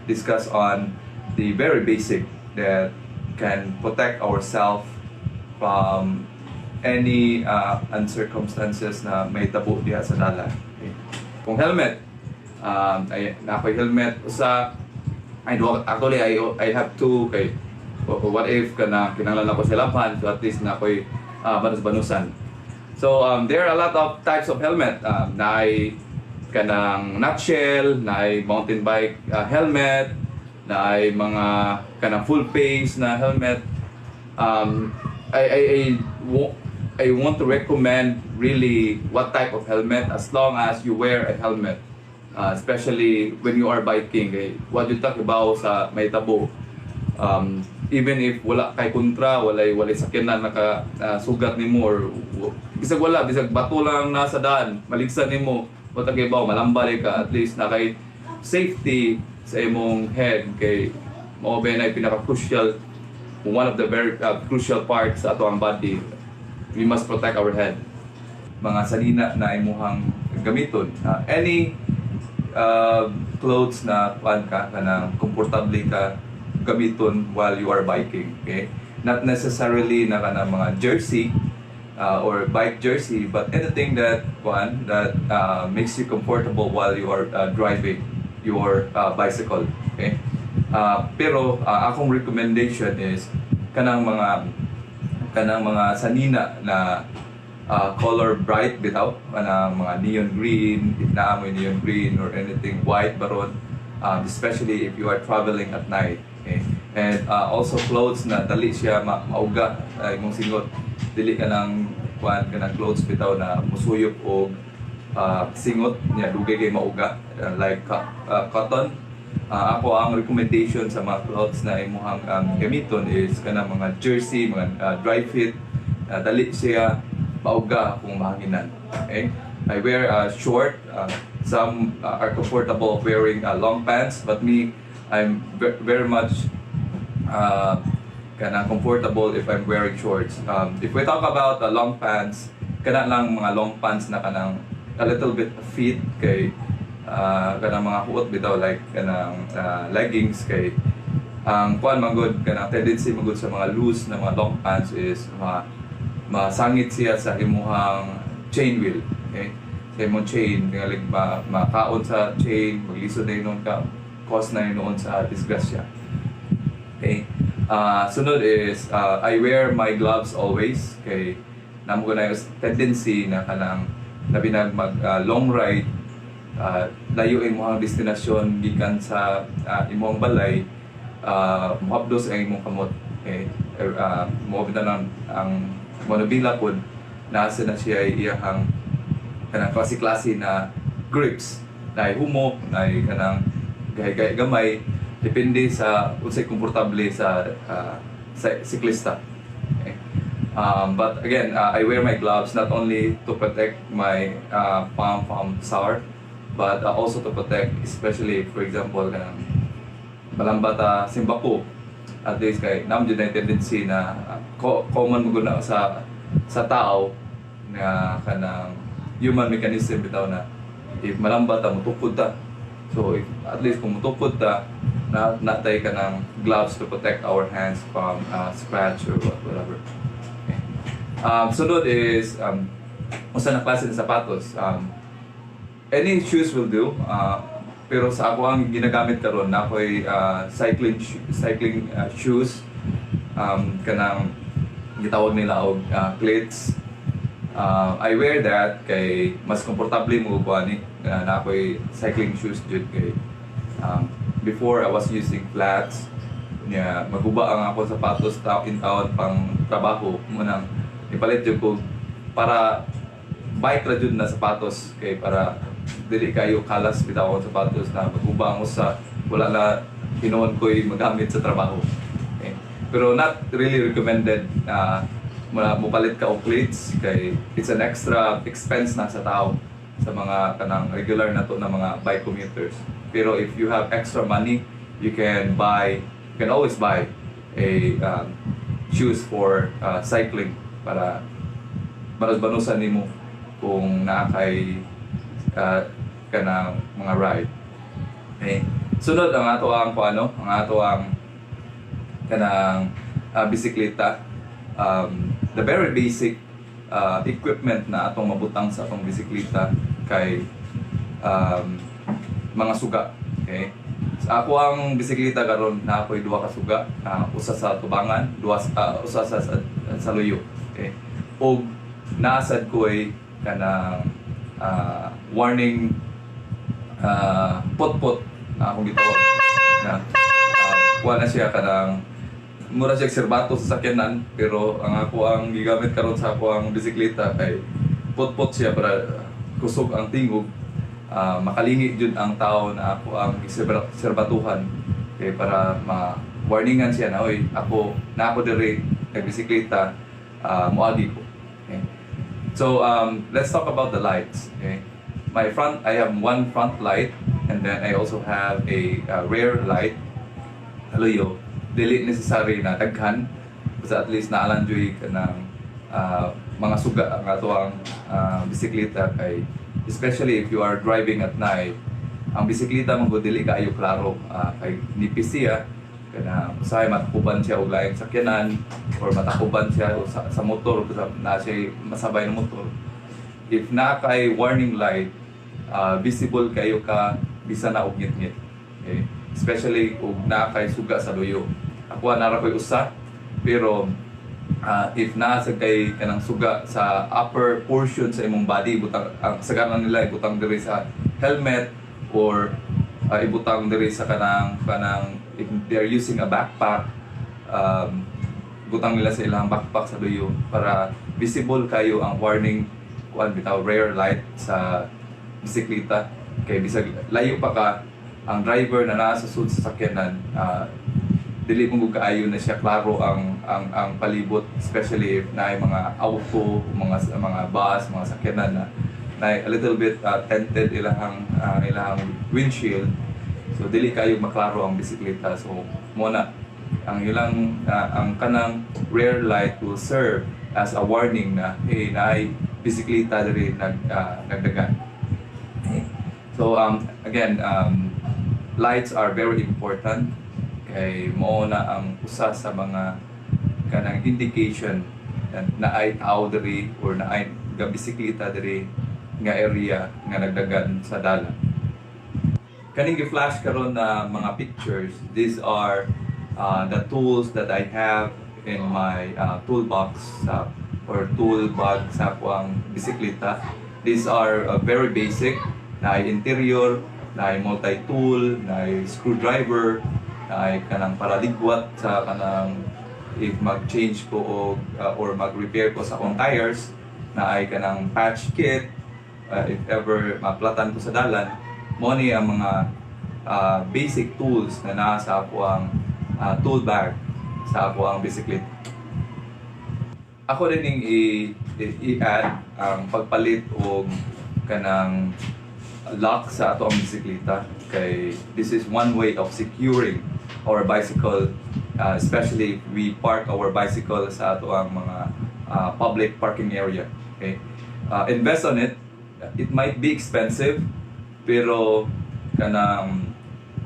discuss on the very basic that can protect ourselves from any uncircumstances na may tabo diha sa dalan. Okay. Kung helmet, ako'y helmet usa. Actually, I have two kay what if kinahanglan ako sa lapan, so at least na ako'y banus-banusan. So there are a lot of types of helmet. Naay kanang nutshell, naay mountain bike helmet, naay mga kanang full face na helmet. I want to recommend really what type of helmet as long as you wear a helmet. Especially when you are biking, what you talk about sa may tabo, even if wala kay kontra, walay sakyanan naka sugat nimo or bisag bato lang nasa daan, maligsan nimo, what talk about malambal ka, at least na kay safety sa imong head kay mao ba na pinaka crucial, one of the very crucial parts sa ato ang body. We must protect our head. Mga sanina na imuhang gamiton, any clothes na komportable ka gamiton while you are biking. Okay, not necessarily na mga jersey or bike jersey, but anything that makes you comfortable while you are driving your bicycle. Okay, pero akong recommendation is kanang mga kanang mga sanina na color bright bitaw, kanang mga neon green, if naamoy neon green or anything white baron, especially if you are traveling at night. Okay? And also clothes na dali siya mauga, imong singot dili ka ng kuan ka ng clothes bitaw na musuyop og singot niya dugay kay mauga, like cotton. Ako ang recommendation sa mga clothes na imuhang gamiton is kanang mga jersey, mga dry fit, dali siya mauga kung mahanginan. Okay? I wear short, some are comfortable wearing long pants, but me, I'm very much kanang comfortable if I'm wearing shorts. If we talk about long pants, kana lang mga long pants na kanang a little bit fit kay kanang mga huot bitaw like kanang leggings kay ang kuan magud kanang tendency magud sa mga loose na mga long pants is masangit siya sa imuhang chain wheel. Okay? Sa imong chain tingali makaon sa chain, maglisod na yun ka, cause na yun sa disgrasya. Okay? Sunod is I wear my gloves always kay namo ko na yung tendency na kanang labi na mag long ride, layo imong destinasyon gikan sa imong balay, muhabdos ang imong kamot. Okay? Mo bitan ang monobila pod nasa na siya iyang kanang klase-klase na grips, na humok, na kanang gay gamay, depende sa unsay komportable sa siklista. Okay? But again, I wear my gloves not only to protect my palm from sour, but also to protect, especially for example kanang balambata simbako. At least kay nam jud na tendency na common mo guna sa tao na kanang human mechanism bitaw na if malambat ta mutukod ta. So if at least kung mutukod ta natay ka ng gloves to protect our hands from scratch or whatever. Okay. Sunod is usa na klase ng sapatos. Any shoes will do. Pero sa ako ang ginagamit karon na ako'y cycling shoes, kanang gitawag nila og cleats. I wear that kay mas komportable mo ko ani na ako'y cycling shoes jud kay before I was using flats nya maguba ang ako sapatos in town pang trabaho mo nang ipalit jud ko para bike ra jud na sapatos kay para dili kayo kalas bitaw ang sapatos na magubang sa wala na hinuon ko'y magamit sa trabaho. Okay. Pero not really recommended mupalit ka og cleats kay it's an extra expense na sa tao sa mga kanang regular na to na mga bike commuters. Pero if you have extra money, you can always buy a shoes for cycling para banusan nimo kung naakay kanang mga ride. Okay. Sunod ang ato ang kanang bisikleta. The very basic equipment na atong mabutang sa atong bisikleta kay mga suga. Okay. Sa ako ang bisikleta karon na ako'y duha ka suga, usa sa tubangan, usa sa luyo. Okay. Og naasad ko'y kanang warning pot-pot na akong gitawag na kuha na siya kanang mura siya serbato sa sakyanan, pero ang ako ang gigamit karon sa ako ang bisikleta kay pot-pot siya para kusog ang tingog, makalingi jud ang tao na ako ang serbatuhan kay para ma-warningan siya na oy ako diri nagbisikleta, moagi ko. Okay. So let's talk about the lights. Okay, I have one front light, and then I also have a rear light. Haluyo, dili necessary na daghan, basta at least naalanjoy ka ng mga suga ang ato ang bisikleta kay especially if you are driving at night. Ang bisikleta mo dili kaayo klaro kay nipis siya kana usahay matakuban siya og laing sakyanan or matakuban siya sa motor na siya masabay ng motor. If na kay warning light, visible kayo ka bisa na og ngit-ngit. Okay? Especially kung na kay suga sa luyo. Ako nara ko'y usa pero if nasa kay kanang suga sa upper portion sa imong body, butang ang sagaran nila ibutang diri sa helmet, or ibutang diri sa kanang if they are using a backpack, butang nila sa ilang backpack sa duyo para visible kayo ang warning kuan bitaw rear light sa bisikleta, kay bisag layo pa ka ang driver na nasa sud sa sakyanan, dili mo kaayo na siya klaro ang palibot, especially if naay mga auto, mga bus, mga sakyanan na a little bit tinted ilang windshield. So dili kayo maklaro ang bisikleta. So muna ang ilang ang kanang rear light will serve as a warning na hey, naay bisikleta diri nagdagan. Okay. So again, lights are very important, kay mao na ang usa sa mga kanang indication na ay tao diri or na ay bisikleta diri nga area nga nagdagan sa dalan. Kaning gi-flash karon na mga pictures, these are the tools that I have in my toolbox or tool bag sa akong bisikleta. These are very basic, na ay interior, na ay multi-tool, na ay screwdriver, na ay kanang paradigwat sa kanang if mag-change ko or mag-repair ko sa akong tires, na ay kanang patch kit, if ever maplatan ko sa dalan. Mo ni ang mga basic tools na nasa ako ang tool bag sa ako ang bisikleta. Ako din i-add ang pagpalit o kanang lock sa ato ang bisikleta, kay this is one way of securing our bicycle, especially if we park our bicycle sa ato ang mga public parking area. Okay, invest on it. It might be expensive, pero kanang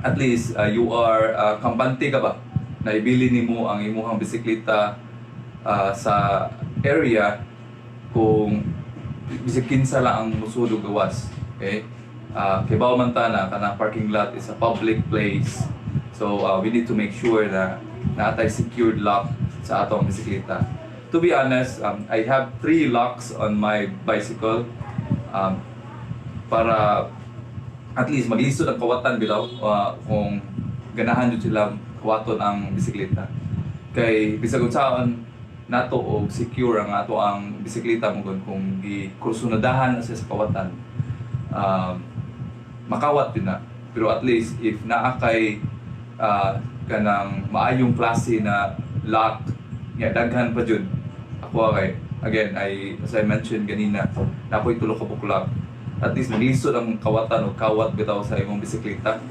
at least you are kampante ka ba na ibili nimo ang imuhang bisikleta sa area kung bisag kinsa lang ang musudo gawas. Okay, kay bawo man ta na kanang parking lot is a public place, so we need to make sure na natay secured lock sa atong bisikleta. To be honest, I have 3 locks on my bicycle, para at least maglisod ang kawatan bilaw kung ganahan jud sila kawaton ang bisikleta, kay bisag unsaon nato og secure ang ato ang bisikleta mo kung gikursunadahan na siya sa kawatan, makawat din na. Pero at least if naa kay kanang maayong klase na lock nga daghan pa jud, ako kay again as I mentioned ganina, nakoy tulo ka buklak, at least maglisod ang kawatan o kawat bitaw sa imong bisikleta.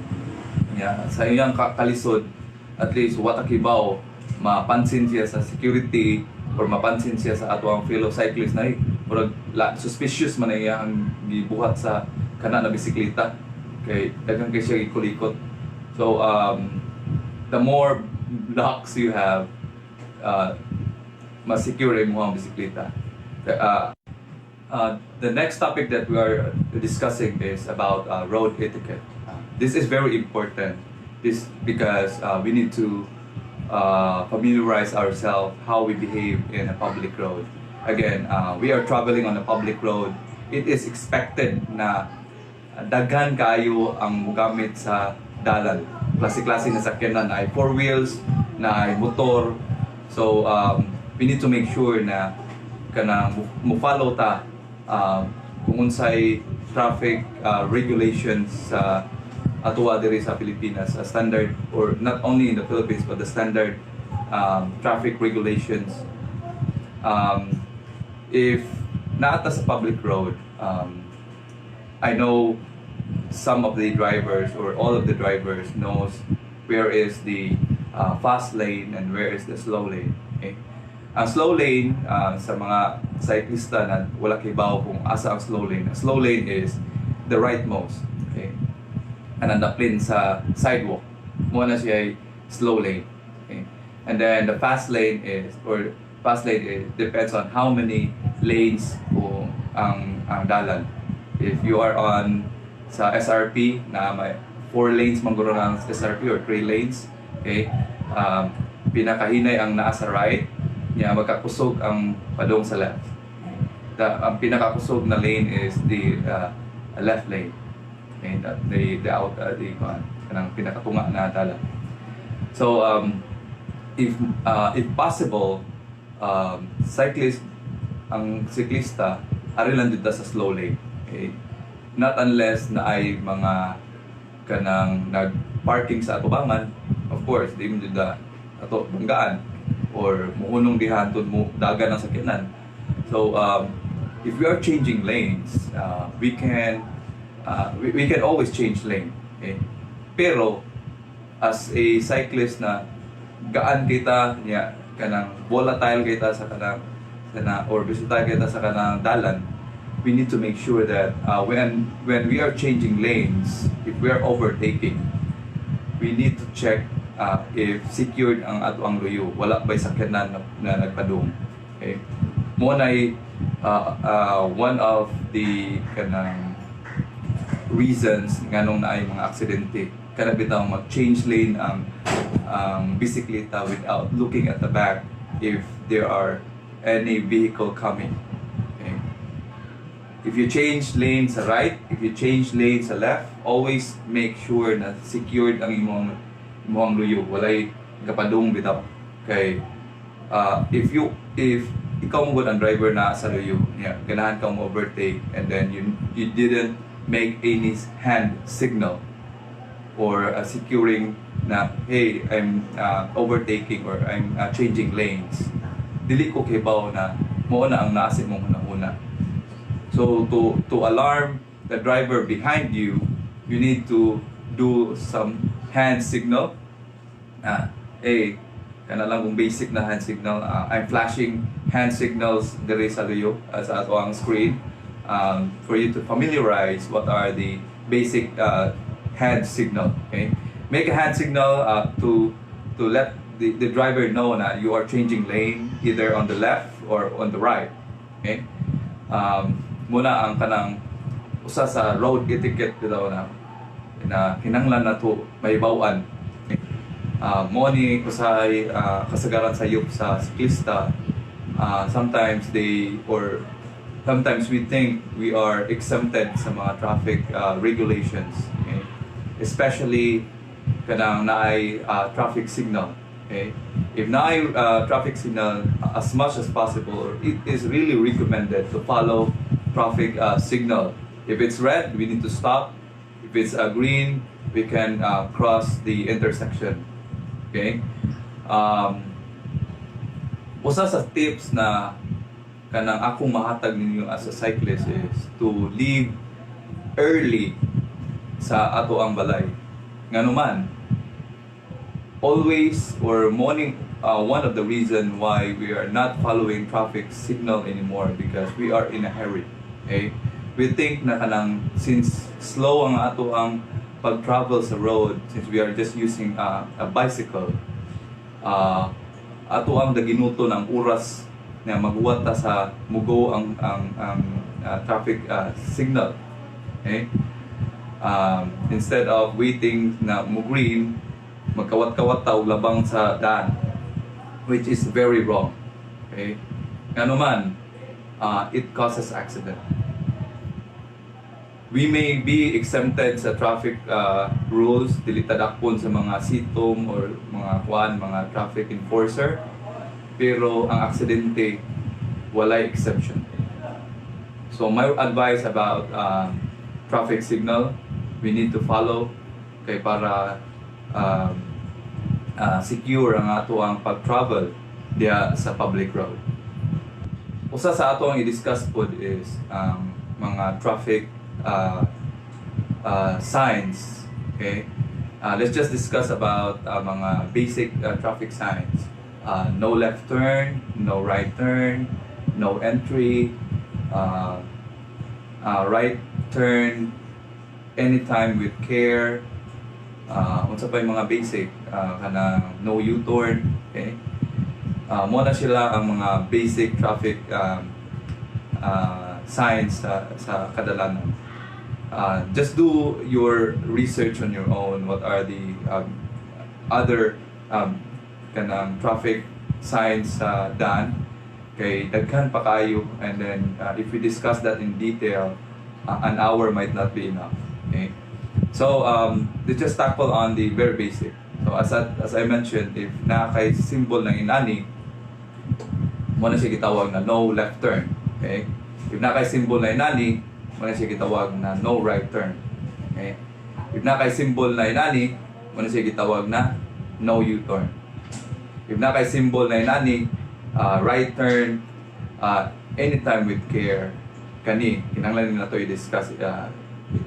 Sa iyang kalisod, at least watakibaw mapansin siya sa security or mapansin siya sa ato ang fellow cyclist na murag suspicious man iya ang gibuhat sa kana na bisikleta, kay daghang kay siya gikulikot. So the more locks you have, mas secure mo ang bisikleta. The next topic that we are discussing is about road etiquette. This is very important. This because we need to familiarize ourselves how we behave in a public road. Again, we are traveling on a public road. It is expected na daghan kayo ang mugamit sa dalan. Klase-klase na sakyanan ay 4 wheels, na ay motor. So we need to make sure na kanang mo-follow ta kung unsay traffic regulations sa atuwa diri sa Pilipinas, standard, or not only in the Philippines but the standard traffic regulations. If naata sa public road, I know some of the drivers or all of the drivers knows where is the fast lane and where is the slow lane. Okay? Ang slow lane, sa mga cyclista na wala kibaw kung asa ang slow lane. Ang slow lane is the rightmost. Okay? And nandapin sa sidewalk. Muna siya ay slow lane. Okay? And then the fast lane is depends on how many lanes kung ang dalan. If you are on sa SRP na may 4 lanes mangguro ng SRP or 3 lanes, okay? Pinakahinay ang naa sa right, niya magkakusog ang padong sa left. Ang pinakakusog na lane is the left lane. And the out the kanang pinakatunga na dala. So if possible, ang siklista ari lang dito sa slow lane. Okay? Not unless na ay mga kanang nag-parking sa atubangan, of course, di mo dito ato banggaan or muunong dihanton mo dagan ang sakyanan. So if we are changing lanes, we can always change lane. Okay? Pero as a cyclist na gaan kita niya kanang volatile kita sa kanang or versatile kita sa kanang dalan, we need to make sure that when we are changing lanes, if we are overtaking, we need to check if secured ang ato ang luyo, wala ba'y sakyanan na nagpadung. Okay? Mo nay one of the kanang reasons nganong naay mga aksidente kana bitaw mag-change lane ang bisikleta without looking at the back if there are any vehicle coming. Okay? If you change lane sa right, if you change lane sa left, always make sure na secured ang imong luyo, walay kapadung bitaw. Okay? If ikaw mo ang driver na sa luyo, ganahan kang overtake and then you didn't make any hand signal or securing na hey, I'm overtaking or I'm changing lanes, dili ko kibaw na mo na ang naasin mong una. So to alarm the driver behind you, you need to do some hand signal. Hey, kana lang kung basic na hand signal. I'm flashing hand signals diri sa luyo sa ato ang screen for you to familiarize what are the basic hand signal. Okay, make a hand signal to let the driver know na you are changing lane either on the left or on the right. Okay, muna ang kanang usa sa road etiquette daw na kinanglan na to mahibaw-an. Mo ni kusay kasagaran sa yup sa siklista. Sometimes we think we are exempted sa mga traffic regulations. Okay? Especially kanang naay traffic signal. Okay? If naay traffic signal, as much as possible, it is really recommended to follow traffic signal. If it's red, we need to stop. If it's green, we can cross the intersection. Okay? Usa sa tips na kanang akong mahatag ninyo as a cyclist is to leave early sa ato ang balay. Nganuman, always or morning, one of the reason why we are not following traffic signal anymore because we are in a hurry. Okay? We think na kanang since slow ang ato ang pag-travel sa road, since we are just using a bicycle, ato ang daginuto ng oras na magbuwat ta sa mugo ang traffic signal. Okay? Instead of waiting na mo-green, magkawat-kawat ta og labang sa daan, which is very wrong. Okay? Ano man, it causes accident. We may be exempted sa traffic rules, dili tadakpon sa mga sitom or mga traffic enforcer, pero ang aksidente walay exception. So my advice about traffic signal, we need to follow kay para secure ang ato ang pag-travel diya sa public road. Usa sa ato ang i-discuss pod is mga traffic signs. Okay, let's just discuss about mga basic traffic signs. No left turn, no right turn, no entry, right turn anytime with care. Unsa pa yung mga basic kana no U-turn. Okay, mo na sila ang mga basic traffic signs sa kadalanan. Just do your research on your own. What are the other kanang traffic signs done. Okay, daghan pa kayo, and then if we discuss that in detail, an hour might not be enough. Okay, so let's just tackle on the very basic. So as I mentioned, if nakakay symbol ng inani, mo na siya gitawag na no left turn. Okay, if nakakay symbol na inani, mo na siya gitawag na no right turn. Okay, if nakakay symbol na inani, mo na siya gitawag na no U-turn. If nakakay symbol na inani, right turn, anytime with care, kani kinahanglan na to i-discuss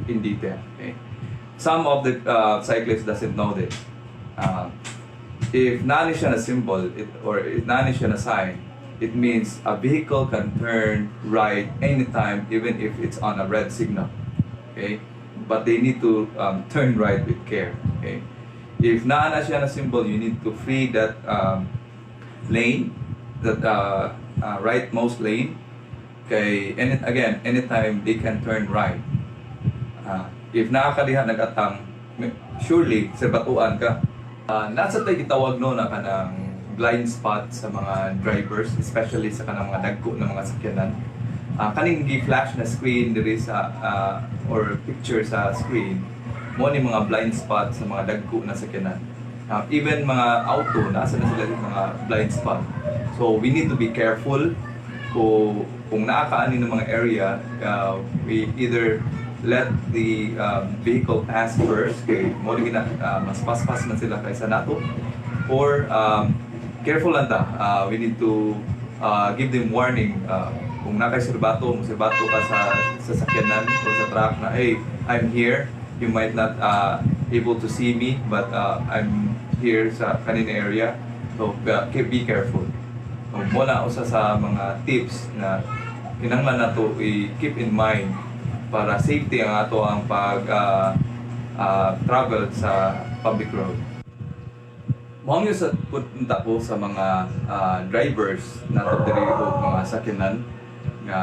in detail. Okay, some of the cyclists doesn't know this. If nani siya na symbol or if nani siya na sign, it means a vehicle can turn right anytime, even if it's on a red signal. Okay, but they need to turn right with care. Okay, if nana siya na symbol, you need to free that lane, that rightmost lane. Okay, and again, anytime they can turn right. If nakakadiha nagatang, surely sa batuan ka. Nasa tayo gitawag no na kanang blind spot sa mga drivers, especially sa kanang mga dagko na mga sakyanan. Kaning gi-flash na screen diri sa or picture sa screen, mo ni mga blind spot sa mga dagko na sakyanan. Even mga auto, nasa na sila yung mga blind spot. So we need to be careful kung nakakaani ng mga area, we either let the vehicle pass first, kay mo rin mas paspas man sila kaysa nato, or careful lang ta, we need to give them warning. Kung nakay-sirbato ka sa sakyanan o sa truck na, hey, I'm here, you might not able to see me, but I'm here sa kanina area, so be careful. So, muna usa sa mga tips na kinahanglan nato i-keep in mind para safety ang ato ang pag travel sa public road. Mao sa punta ko sa mga drivers nato diri og mga sakyanan nga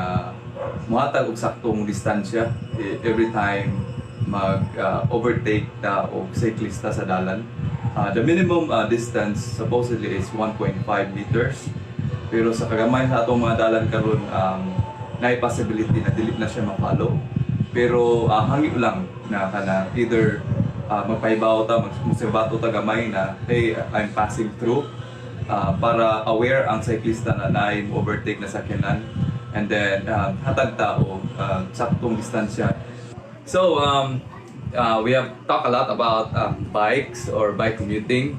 mohatag og saktong distansya every time mag overtake ta og cyclista sa dalan. The minimum distance supposedly is 1.5 meters. Pero sa kagamay sa atong mga dalan karon naay possibility na dili na siya ma-follow. Pero hangyo lang na kana either magpaibaw ta, magsibato ta gamay na, hey, I'm passing through, para aware ang cyclista na naay overtake na sakyanan, and then hatag ta og saktong distansya. So we have talked a lot about bikes or bike commuting.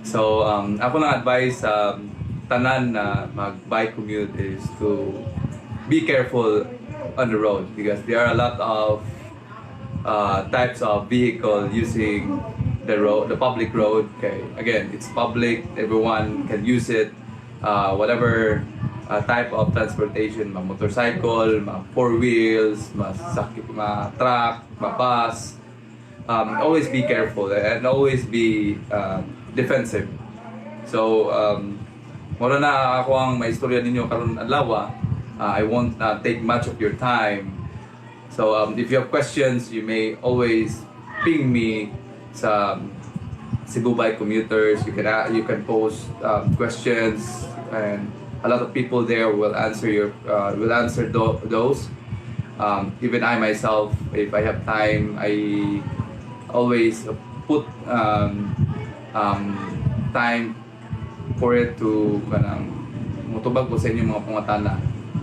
So ako lang advice tanan na mag-bike commute is to be careful on the road, because there are a lot of types of vehicle using the public road. Okay, again, it's public, everyone can use it. Whatever type of transportation, mga motorcycle, mga four wheels, mga truck, mga bus. Always be careful and always be defensive. So, mura na ako ang maistorya ninyo karon adlaw. I won't take much of your time. So if you have questions, you may always ping me sa Cebu Bike Commuters. You can post questions, and a lot of people there will answer those. Even I myself, if I have time, I always put time for it to mutubag ko sa inyo mga pangatana,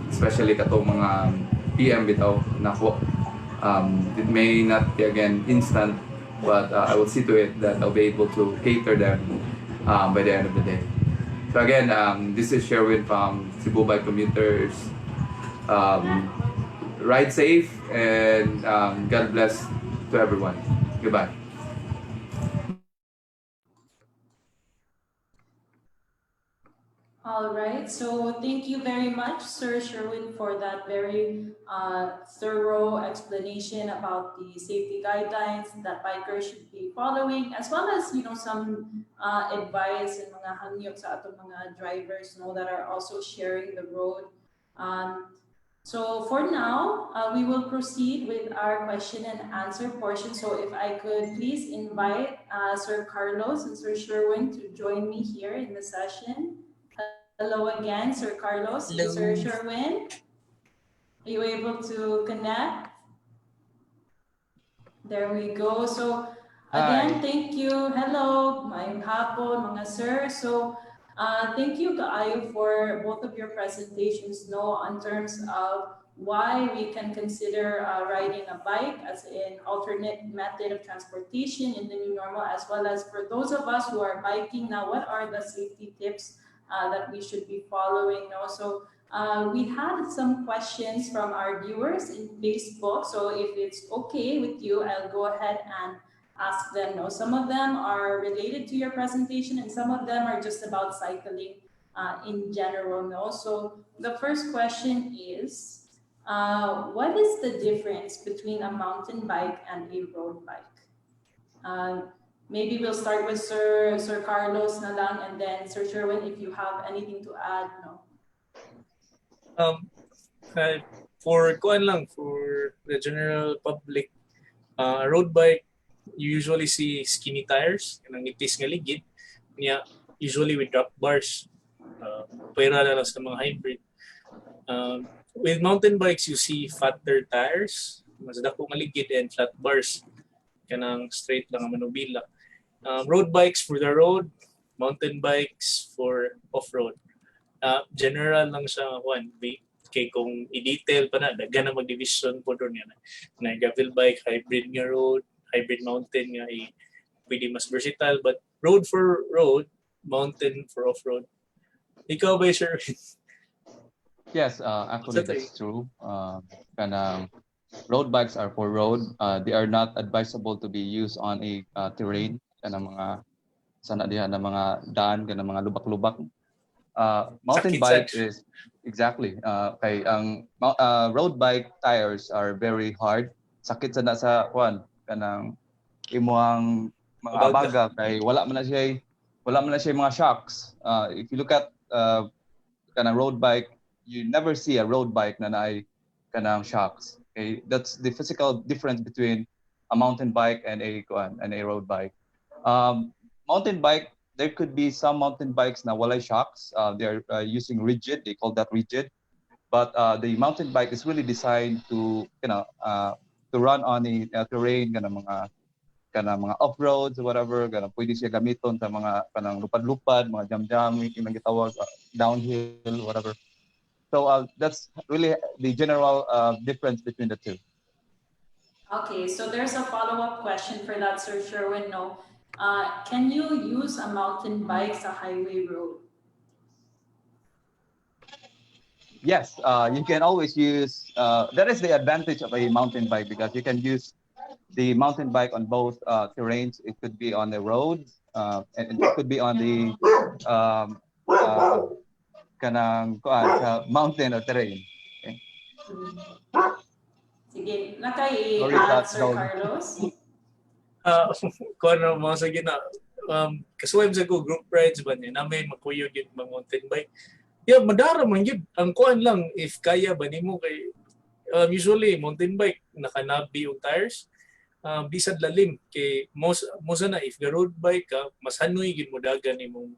especially katong mga PM bitaw nako. It may not be again instant, but I will see to it that I'll be able to cater them by the end of the day. So again, this is Sherwin from Cebu Bike Commuters. Ride safe, and God bless to everyone. Goodbye. All right, so thank you very much, Sir Sherwin, for that very thorough explanation about the safety guidelines that bikers should be following, as well as some advice and mga hangyo sa atong mga drivers that are also sharing the road. So for now, we will proceed with our question and answer portion. So if I could please invite Sir Carlos and Sir Sherwin to join me here in the session. Hello again, Sir Carlos. Hello. Sir Sherwin, are you able to connect? There we go. So again, Hi. thank you. Hello, mayong hapon, mga sir. So thank you kaayo for both of your presentations no on terms of why we can consider riding a bike as an alternate method of transportation in the new normal, as well as for those of us who are biking now, what are the safety tips that we should be following no? So we had some questions from our viewers in Facebook. So if it's okay with you, I'll go ahead and ask them. No, some of them are related to your presentation, and some of them are just about cycling in general. No, so the first question is, what is the difference between a mountain bike and a road bike? Uh, Maybe we'll start with Sir Carlos na lang, and then Sir Sherwin, if you have anything to add, no. Um, for kuan lang, for the general public, road bike, you usually see skinny tires, kanang nipis nga ligid, niya usually with drop bars. Pwera na lang sa mga hybrid. With mountain bikes, you see fatter tires, mas dako nga ligid and flat bars, kanang straight lang ang manubila. Road bikes for the road, mountain bikes for off-road. General lang siya one kay kung i-detail pa na daghan na mag-division po doon yan na gravel bike, hybrid nga road, hybrid mountain nga pwede mas versatile, but road for road, mountain for off-road. Ikaw ba, sir? Yes, actually that's true. Kanang road bikes are for road. They are not advisable to be used on a terrain kanang mga sana diha na mga daan kanang mga lubak-lubak. Mountain bike is exactly kay ang road bike tires are very hard. Sakit sa nasa kwan kanang imuang mga abaga kay wala man na siya mga shocks. If you look at kanang road bike, you never see a road bike na naay kanang shocks. Okay, that's the physical difference between a mountain bike and a road bike. Mountain bike, there could be some mountain bikes na walay shocks. They're using rigid. They call that rigid. But the mountain bike is really designed to to run on a terrain mga off-roads or whatever. Pwede siya gamiton sa mga kanang lupad-lupad, mga jam-jam, yung gitawag downhill, whatever. So that's really the general difference between the two. Okay, so there's a follow-up question for that, Sir Sherwin. No, can you use a mountain bike sa highway road? Yes, you can always use. That is the advantage of a mountain bike because you can use the mountain bike on both terrains. It could be on the road, and it could be on the mountain or terrain. Okay. Sige, nakai-add, Sir Carlos? Kung ano, mga sa gina, kasuwem sa ko, group rides ba niya, na may makuyog yung mga mountain bike. Yeah, madara man yun. Ang kuan lang, if kaya ba ni mo kay, usually, mountain bike, nakanabi yung tires, bisad lalim. Kay, most na, if the road bike ka, mas hanoy yun mo dagan imong,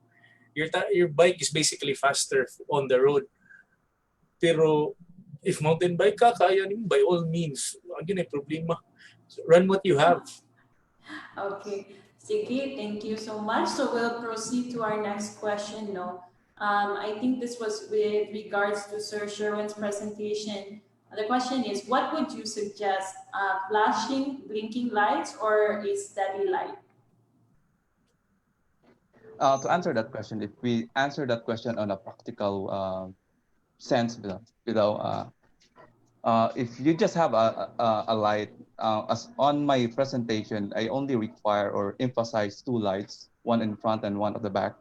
your bike is basically faster on the road. Pero, if mountain bike ka, kaya nimo by all means. Again, ay problema. So, run what you have. Okay. Sige, thank you so much. So we'll proceed to our next question. No, I think this was with regards to Sir Sherwin's presentation. The question is, what would you suggest? Flashing, blinking lights, or a steady light? To answer that question, if we answer that question on a practical sense, if you just have a light, as on my presentation, I only require or emphasize two lights, one in front and one at the back.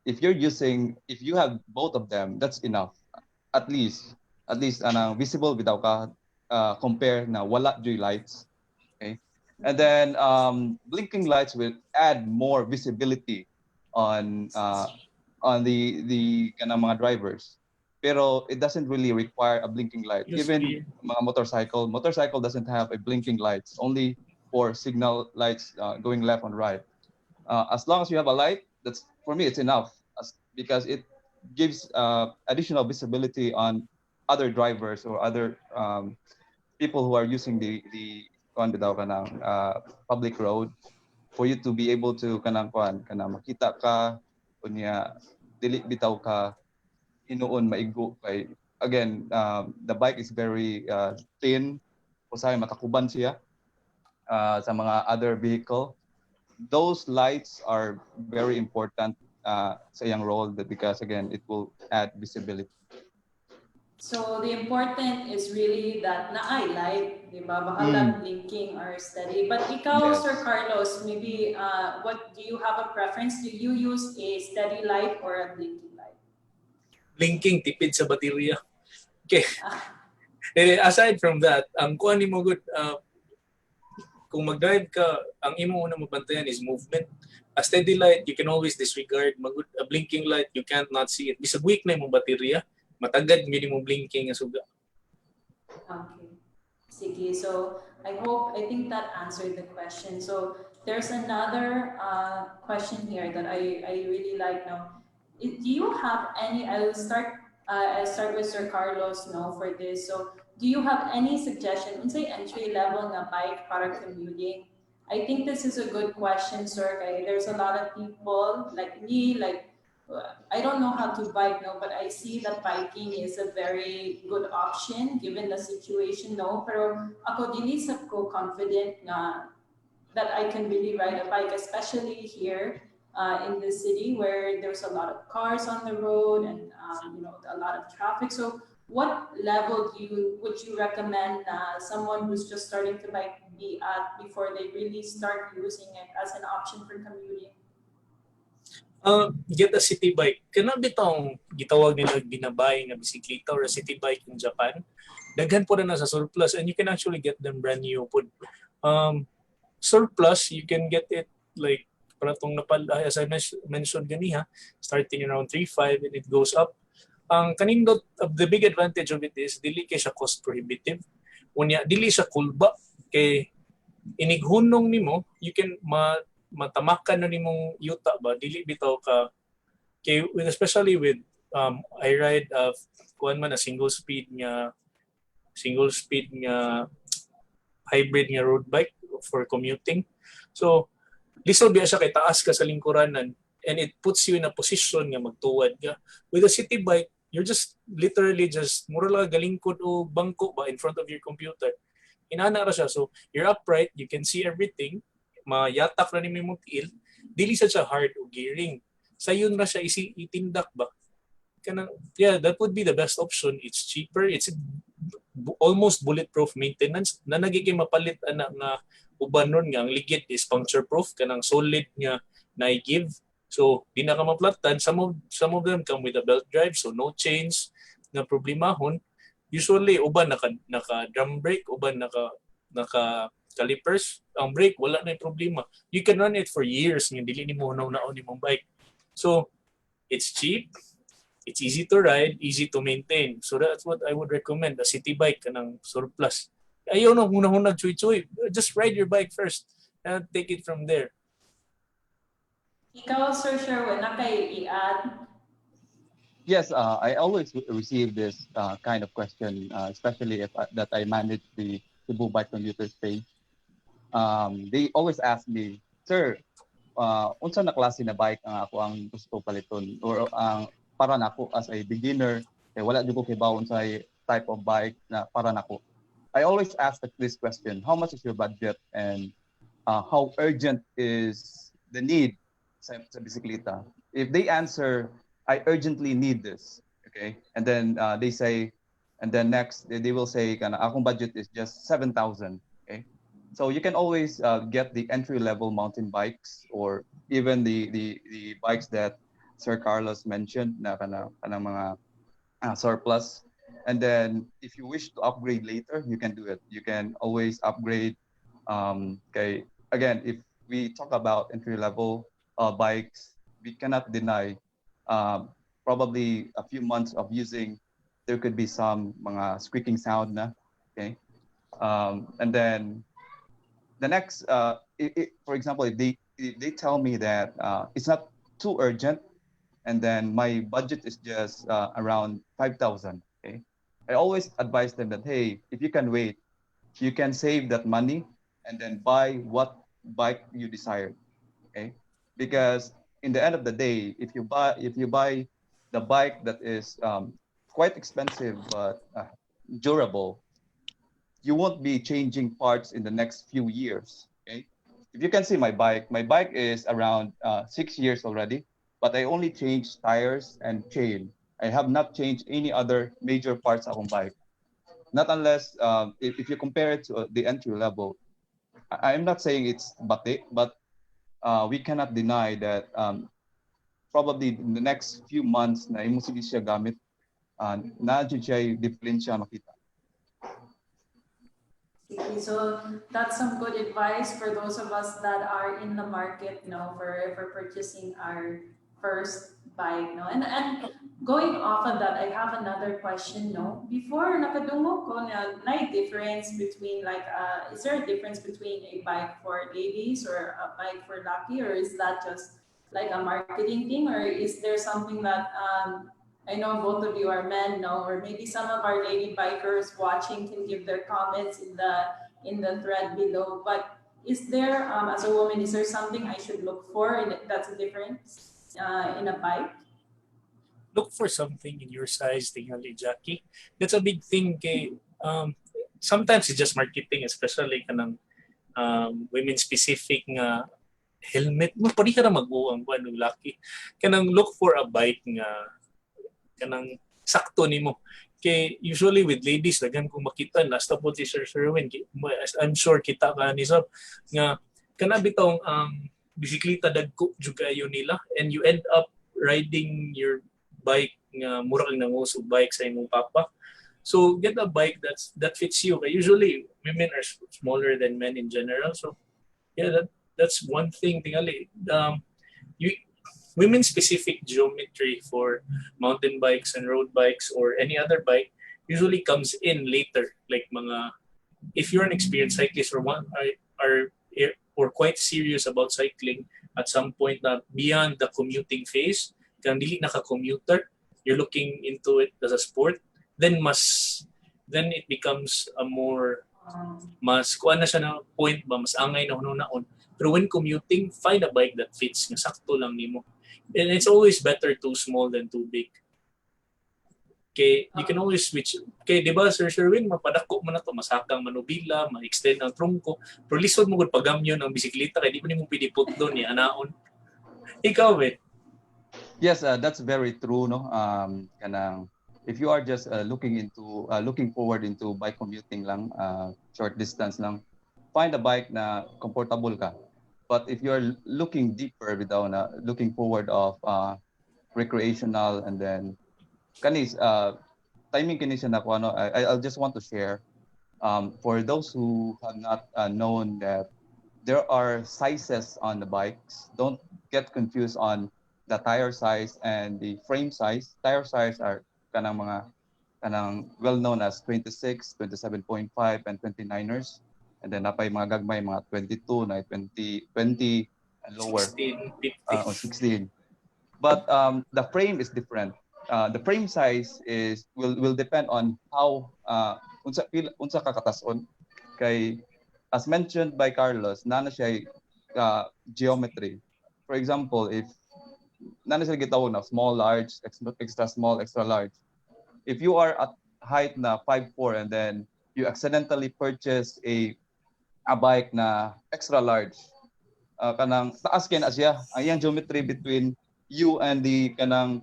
If you have both of them, that's enough. At least visible without compare na wala joy lights. Okay, and then blinking lights will add more visibility on the kanang mga drivers. Pero it doesn't really require a blinking light. Yes, Even mga motorcycle doesn't have a blinking lights, only for signal lights going left and right. As long as you have a light, that's for me it's enough, because gives additional visibility on other drivers or other people who are using the kuan bitaw kanang public road, for you to be able to kanang makita ka unya dili bitaw ka inuon maigo kay again the bike is very thin, usay matakuban siya sa mga other vehicle. Those lights are very important sa iyang role, because again it will add visibility. So the important is really that na-highlight, di ba? Baka not blinking or steady. But ikaw, Yes. Sir Carlos, maybe what do you have a preference? Do you use a steady light or a blinking light? Blinking, tipid sa baterya. Okay. Aside from that, ang kuha ni mo good, kung mag-drive ka, ang imo una mabantayan is movement. A steady light, you can always disregard. A blinking light, you can't not see it. Bisag weak na imong baterya, matagad minimum blinking nga suga. Okay. Sige. So I think that answered the question. So there's another question here that I really like now. Do you have any, I'll start with Sir Carlos now for this. So do you have any suggestion, say entry level na bike para commuting? I think this is a good question, sir. Kaya there's a lot of people like me, like I don't know how to bike now, but I see that biking is a very good option given the situation, no? Pero ako dili sa ko confident na that I can really ride a bike, especially here in the city where there's a lot of cars on the road and a lot of traffic. So what level would you recommend someone who's just starting to bike be at before they really start using it as an option for commuting? Get a city bike. Kana bitong gitawag nila binabay nga bisikleta or a city bike in Japan. Daghan po na sa surplus and you can actually get them brand new po. Surplus, you can get it like paratong as I mentioned ganiha, starting around 3.5 and it goes up. Ang kanindot, the big advantage of it is dili kay siya cost prohibitive. Unya dili siya kulba kay inighunong nimo, you can matamakan na nimong yuta ba dili bitaw ka kay especially with I ride kuan man a single speed nga hybrid nga road bike for commuting. So lisod biya siya kay taas ka sa lingkuranan and it puts you in a position nga magtuwad ka. With a city bike, you're just literally just mura lang galingkod o bangko ba in front of your computer. Inana ra siya, so you're upright, you can see everything, mayatak na ni mo tiil, dili sa siya hard o gearing. Sayon na siya itindak ba? Yeah, that would be the best option. It's cheaper, it's almost bulletproof maintenance. Na nagiging mapalit ana nga uban nun nga ang ligid is puncture proof kanang solid nga na-give. So di na ka maplatan. Some of them come with a belt drive, so no chains na problemahon. Usually uban naka drum brake, uban naka calipers. Ang brake wala na yung problema. You can run it for years nga dili nimo naon imong bike. So it's cheap, it's easy to ride, easy to maintain. So that's what I would recommend, a city bike kanang surplus. Ayaw na hunahunag chuy-chuy. Just ride your bike first and take it from there. Ikaw, Sir Sherwin, na kay i-add? Yes, I always receive this kind of question, especially if that I manage the Cebu Bike Commuters page. They always ask me, Sir, unsa na klase na bike ang ako ang gusto paliton, or para nako as a beginner, kay wala jud ko kibaw sa type of bike na para nako. I always ask this question: how much is your budget, and how urgent is the need sa bisikleta? If they answer, I urgently need this, okay, and then they say, and then next they will say, kana akong budget is just 7,000, okay. So you can always get the entry level mountain bikes, or even the bikes that Sir Carlos mentioned na mga surplus. And then if you wish to upgrade later, you can do it. You can always upgrade. Okay, again, if we talk about entry level bikes, we cannot deny probably a few months of using, there could be some mga squeaking sound na, okay. And then the next, for example, if they tell me that it's not too urgent, and then my budget is just around 5,000. Okay, I always advise them that, hey, if you can wait, you can save that money and then buy what bike you desire. Okay, because in the end of the day, if you buy the bike that is quite expensive but durable, you won't be changing parts in the next few years. Okay, if you can see my bike is around 6 years already, but I only changed tires and chain. I have not changed any other major parts of my bike. Not unless if you compare it to the entry level. I'm not saying it's bate, but we cannot deny that probably in the next few months na imong sige siya gamit, na jud siya diferensya makita. Okay, so that's some good advice for those of us that are in the market, for purchasing our first bike, And going off of that, I have another question, Before nakadungog ko na difference between is there a difference between a bike for ladies or a bike for lucky, or is that just like a marketing thing, or is there something that I know both of you are men, no, or maybe some of our lady bikers watching can give their comments in the thread below. But is there, as a woman, is there something I should look for that's a difference in a bike? Look for something in your size, tingali, Jackie. That's a big thing. Sometimes it's just marketing, especially kanang women specific nga helmet mo pari ka na mag-uang ano lucky kanang look for a bike nga kanang sakto nimo kay usually with ladies daghan kung makita last po si Sir Sherwin I'm sure kita ka ni Sab nga kana bitong bisikleta dagko jugayo nila and you end up riding your bike nga mura lang nanguso bike sa imong papa. So get a bike that fits you. Usually women are smaller than men in general. So yeah, that's one thing. Tingali, you women specific geometry for mountain bikes and road bikes or any other bike usually comes in later. Like mga if you're an experienced cyclist or one are or quite serious about cycling at some point na beyond the commuting phase, kung dili naka-commuter, you're looking into it as a sport, then it becomes a more mas kuan na siya na point ba mas angay na hunon. Pero when commuting, find a bike that fits nga sakto lang nimo. And it's always better too small than too big. Okay, you can always switch. Okay, di ba Sir Sherwin, mapadako man na to, masakang manubila, ma-extend ang trungko. Pero lisod mo gud pagamyon ang bisikleta kay di mo nimo pidipot doon ni anaon. Ikaw eh. Yes, that's very true, no. Kanang if you are just looking forward into bike commuting lang, short distance lang, find a bike na comfortable ka. But if you're looking deeper without looking forward of recreational and then kanis timing kini siya na ko ano I'll just want to share for those who have not known that there are sizes on the bikes. Don't get confused on the tire size and the frame size. Tire size are kanang well known as 26, 27.5 and 29ers. And then napay mga gagmay mga 22 na 20 and lower 16, 50. or 16. But the frame is different. The frame size will depend on how unsa ka katason kay as mentioned by Carlos nana siya geometry. For example, if nana siya gitawag na small, large, extra small, extra large. If you are at height na 5'4" and then you accidentally purchase a bike na extra large, kanang taas kay na siya ang iyang geometry between you and the kanang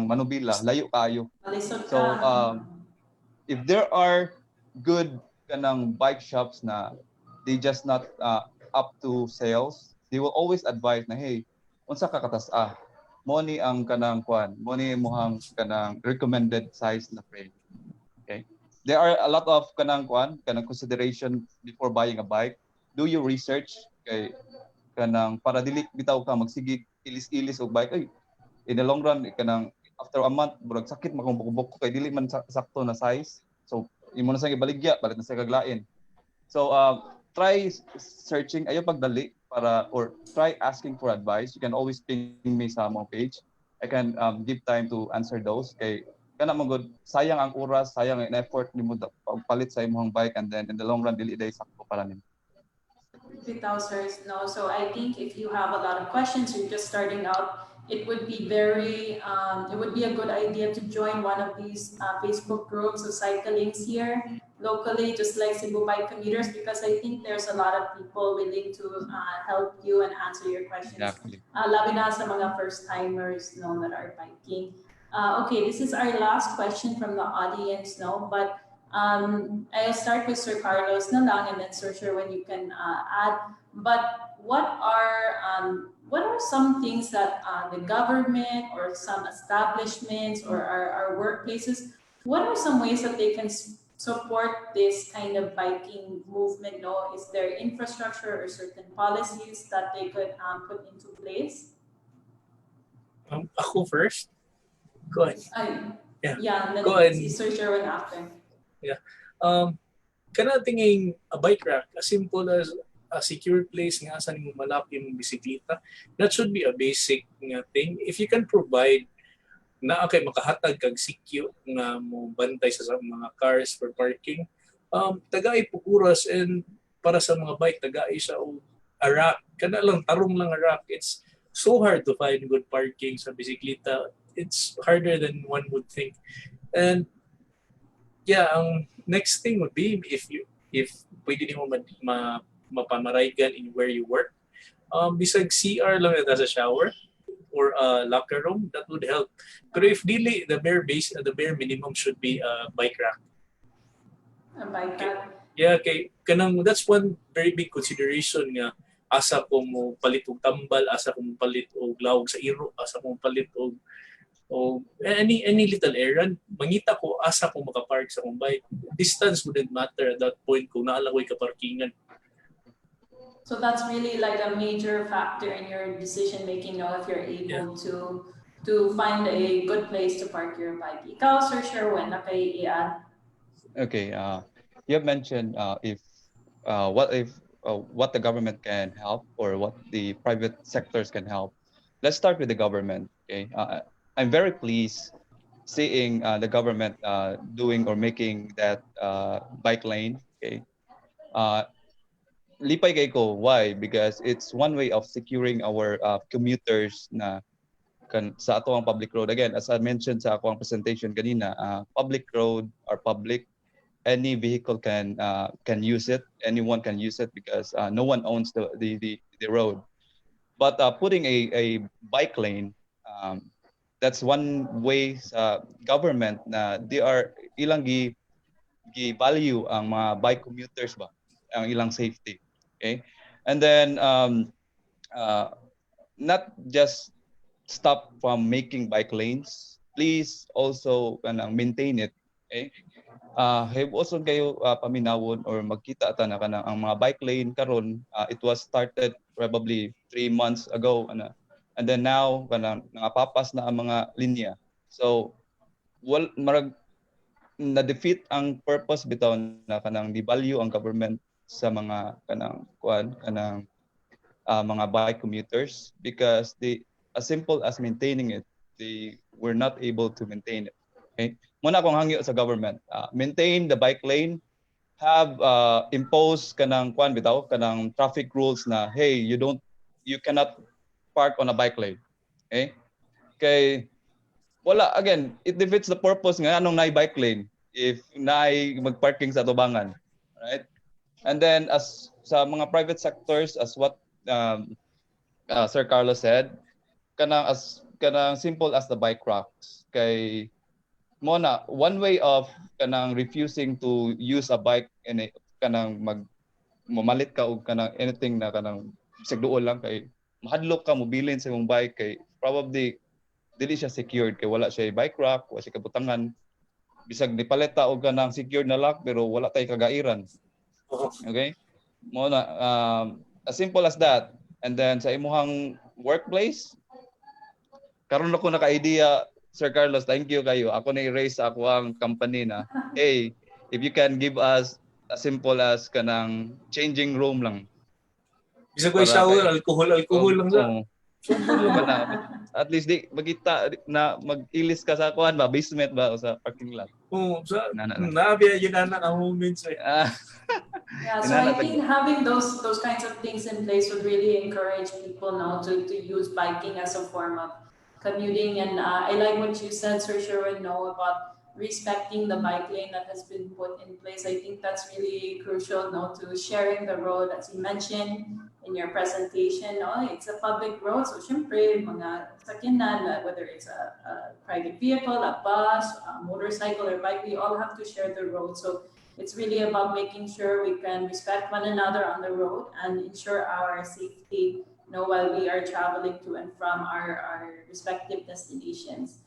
manubila layo kayo. So if there are good kanang bike shops na they just not up to sales, they will always advise na hey unsa ka katas-a mo ni ang kanang mo ni mohang kanang recommended size na frame. Okay, there are a lot of kanang consideration before buying a bike. Do your research kay kanang para dili bitaw ka magsige ilis-ilis og bike ay in the long run kanang after a month burag sakit makumbok kay dili man sakto na size. So imo na sa ibaligya balit na sa kaglain. So try searching ayo pagdali para or try asking for advice. You can always ping me sa among page I can give time to answer those. Kay kana mo good, sayang ang oras, sayang ang effort nimo pagpalit sa imong bike, and then in the long run dili day sakto para nimo. Bitaw, sirs, no. So I think if you have a lot of questions, you're just starting out, it would be it would be a good idea to join one of these Facebook groups of cyclings here locally, just like Cebu Bike Commuters, because I think there's a lot of people willing to help you and answer your questions. Exactly. Labi na sa mga first timers, no, that are biking. Okay, this is our last question from the audience, no, but I'll start with Sir Carlos na lang, and then Sir Sherwin, you can add. But what are some things that the government or some establishments or our workplaces, what are some ways that they can support this kind of biking movement? No, is there infrastructure or certain policies that they could put into place? Ako first? Go ahead. Yeah, and then Go ahead. si Sir Sherwin after. Yeah. Kana tingin a bike rack, as simple as a secure place nga asa nimo malap imong bisikleta, that should be a basic nga thing. If you can provide na kay makahatag kag secure nga mo bantay sa mga cars for parking, tagay po oras, and para sa mga bike tagay sa a rack, kana lang tarong lang a rack. It's so hard to find good parking sa bisikleta. It's harder than one would think. And yeah, ang next thing would be if pwede nimo mapamaraygan in where you work. Bisag CR lang na sa shower or a locker room, that would help. Pero if dili, the bare minimum should be a bike rack. A bike rack. Yeah, kay kanang that's one very big consideration nga asa ko mo palit og tambal, asa ko mo palit og lawog sa iro, asa ko mo palit og any little errand, mangita ko asa ko makapark sa akong bike. Distance wouldn't matter at that point kung naala ko'y kaparkingan. So that's really like a major factor in your decision making, you know, if you're able to find a good place to park your bike. Ikaw, Sir Sherwin, na kay i-add? Okay, you have mentioned what the government can help or what the private sectors can help. Let's start with the government. Okay, I'm very pleased seeing the government doing or making that bike lane. Okay, lipay kay ko. Why? Because it's one way of securing our commuters na sa ato ang public road. Again, as I mentioned sa ako ang presentation kanina, public road or public, any vehicle can use it. Anyone can use it because no one owns the road. But putting a bike lane, that's one way sa government na they are ilang gi value ang mga bike commuters ba, ang ilang safety. Okay, and then not just stop from making bike lanes, please also maintain it. Okay, have also kayo paminawon or magkita ta na kanang ang mga bike lane karon, it was started probably 3 months ago and then now kanang nangapapas na ang mga linya. So marag na defeat ang purpose bitaw na kanang di-value ang government sa mga mga bike commuters because they, as simple as maintaining it, they were not able to maintain it. Okay, muna akong hangyo sa government, maintain the bike lane, have impose kanang kanang traffic rules na hey, you cannot park on a bike lane. Okay, kay wala, again, it defeats the purpose nga anong naay bike lane if naay magparking sa tubangan, right? And then as sa mga private sectors, as what Sir Carlos said, kanang simple as the bike racks. Kay mona one way of kanang refusing to use a bike in a kanang mamalit ka og kanang anything na kanang sigduol lang kay mahadlok ka mobilin sa imong bike kay probably dili siya secured kay wala siya bike rack, wala siya kabutangan. Bisag nipalit ta og kanang secured na lock pero wala tay kagairan. Okay? Mona as simple as that. And then sa imuhang workplace, karon ako naka-idea, Sir Carlos, thank you kayo. Ako na i-raise ako ang company na, hey, if you can give us as simple as kanang changing room lang. Bisa ko shower, alcohol lang sa. Football lang ba? At least di magita na mag-ilis ka sa kuan ba, basement ba o sa parking lot. Oo, sa Inana lang. nabiya yun anak ang moments eh. Ah, Yeah, so I inana think tag. having those kinds of things in place would really encourage people now to use biking as a form of commuting. And I like what you said, Sir Sherwin, no, about respecting the bike lane that has been put in place. I think that's really crucial, no, to sharing the road, as you mentioned in your presentation. No, it's a public road, so syempre, mga sakyanan, whether it's a private vehicle, a bus, a motorcycle, or bike, we all have to share the road. So it's really about making sure we can respect one another on the road and ensure our safety, while we are traveling to and from our respective destinations.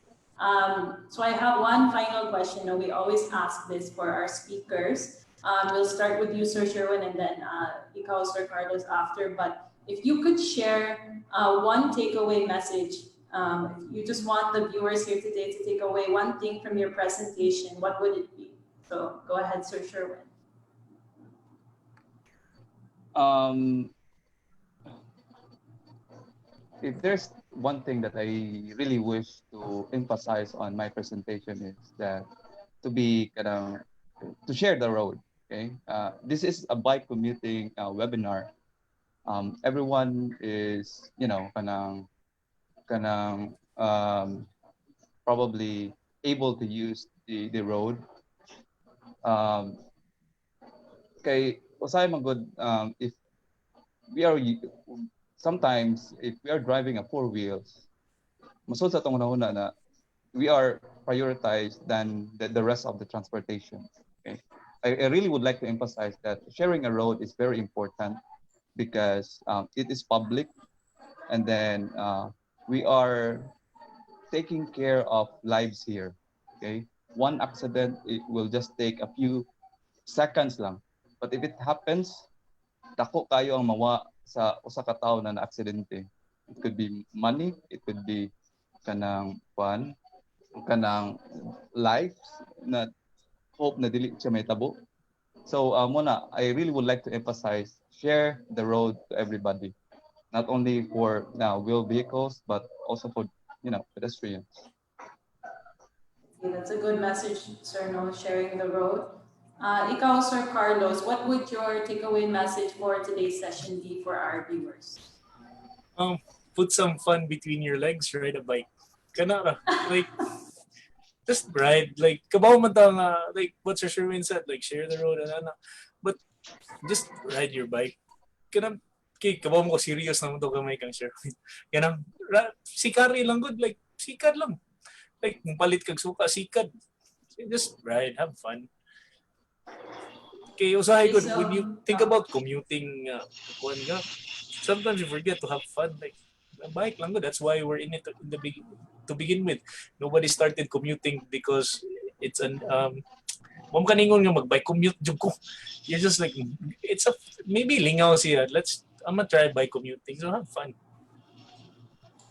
So I have one final question. We always ask this for our speakers. We'll start with you, Sir Sherwin, and then ikaw, Sir Carlos, after. But if you could share one takeaway message, if you just want the viewers here today to take away one thing from your presentation, what would it be? So go ahead, Sir Sherwin. If there's one thing that I really wish to emphasize on my presentation is that to be to share the road. Okay, this is a bike commuting webinar. Everyone is probably able to use the road. Kay usay man good if we are sometimes if we are driving a four wheels, masud sa tong una na we are prioritized than the rest of the transportation. Okay, I really would like to emphasize that sharing a road is very important because it is public, and then we are taking care of lives here. Okay, one accident it will just take a few seconds lang, but if it happens, dako kayo ang mawa sa usa ka tawo na na-aksidente. It could be money, it could be kanang lives na hope na dili siya may tabo. So muna, I really would like to emphasize share the road to everybody, not only for wheel vehicles but also for pedestrians. Okay, that's a good message, Sir, no, sharing the road. Ikaw, Sir Carlos, what would your takeaway message for today's session be for our viewers? Put some fun between your legs, ride a bike. Kana ra, like just ride, like kabaw man ta nga, like what Sir Sherwin said, like share the road and but just ride your bike. Kana kay kabaw mo ko serious naman to gamay kang Sherwin. Kana sikari lang good, like sikad lang. Like kung palit kag suka, sikad. Just ride, have fun. Okay, usahay good. When you think about commuting, sometimes you forget to have fun. Like a bike lang good. That's why we're in it to begin with. Nobody started commuting because it's an mom kaningon nga mag-bike commute jud ko. You're just like it's a maybe lingaw siya. I'm gonna try bike commuting. So have fun.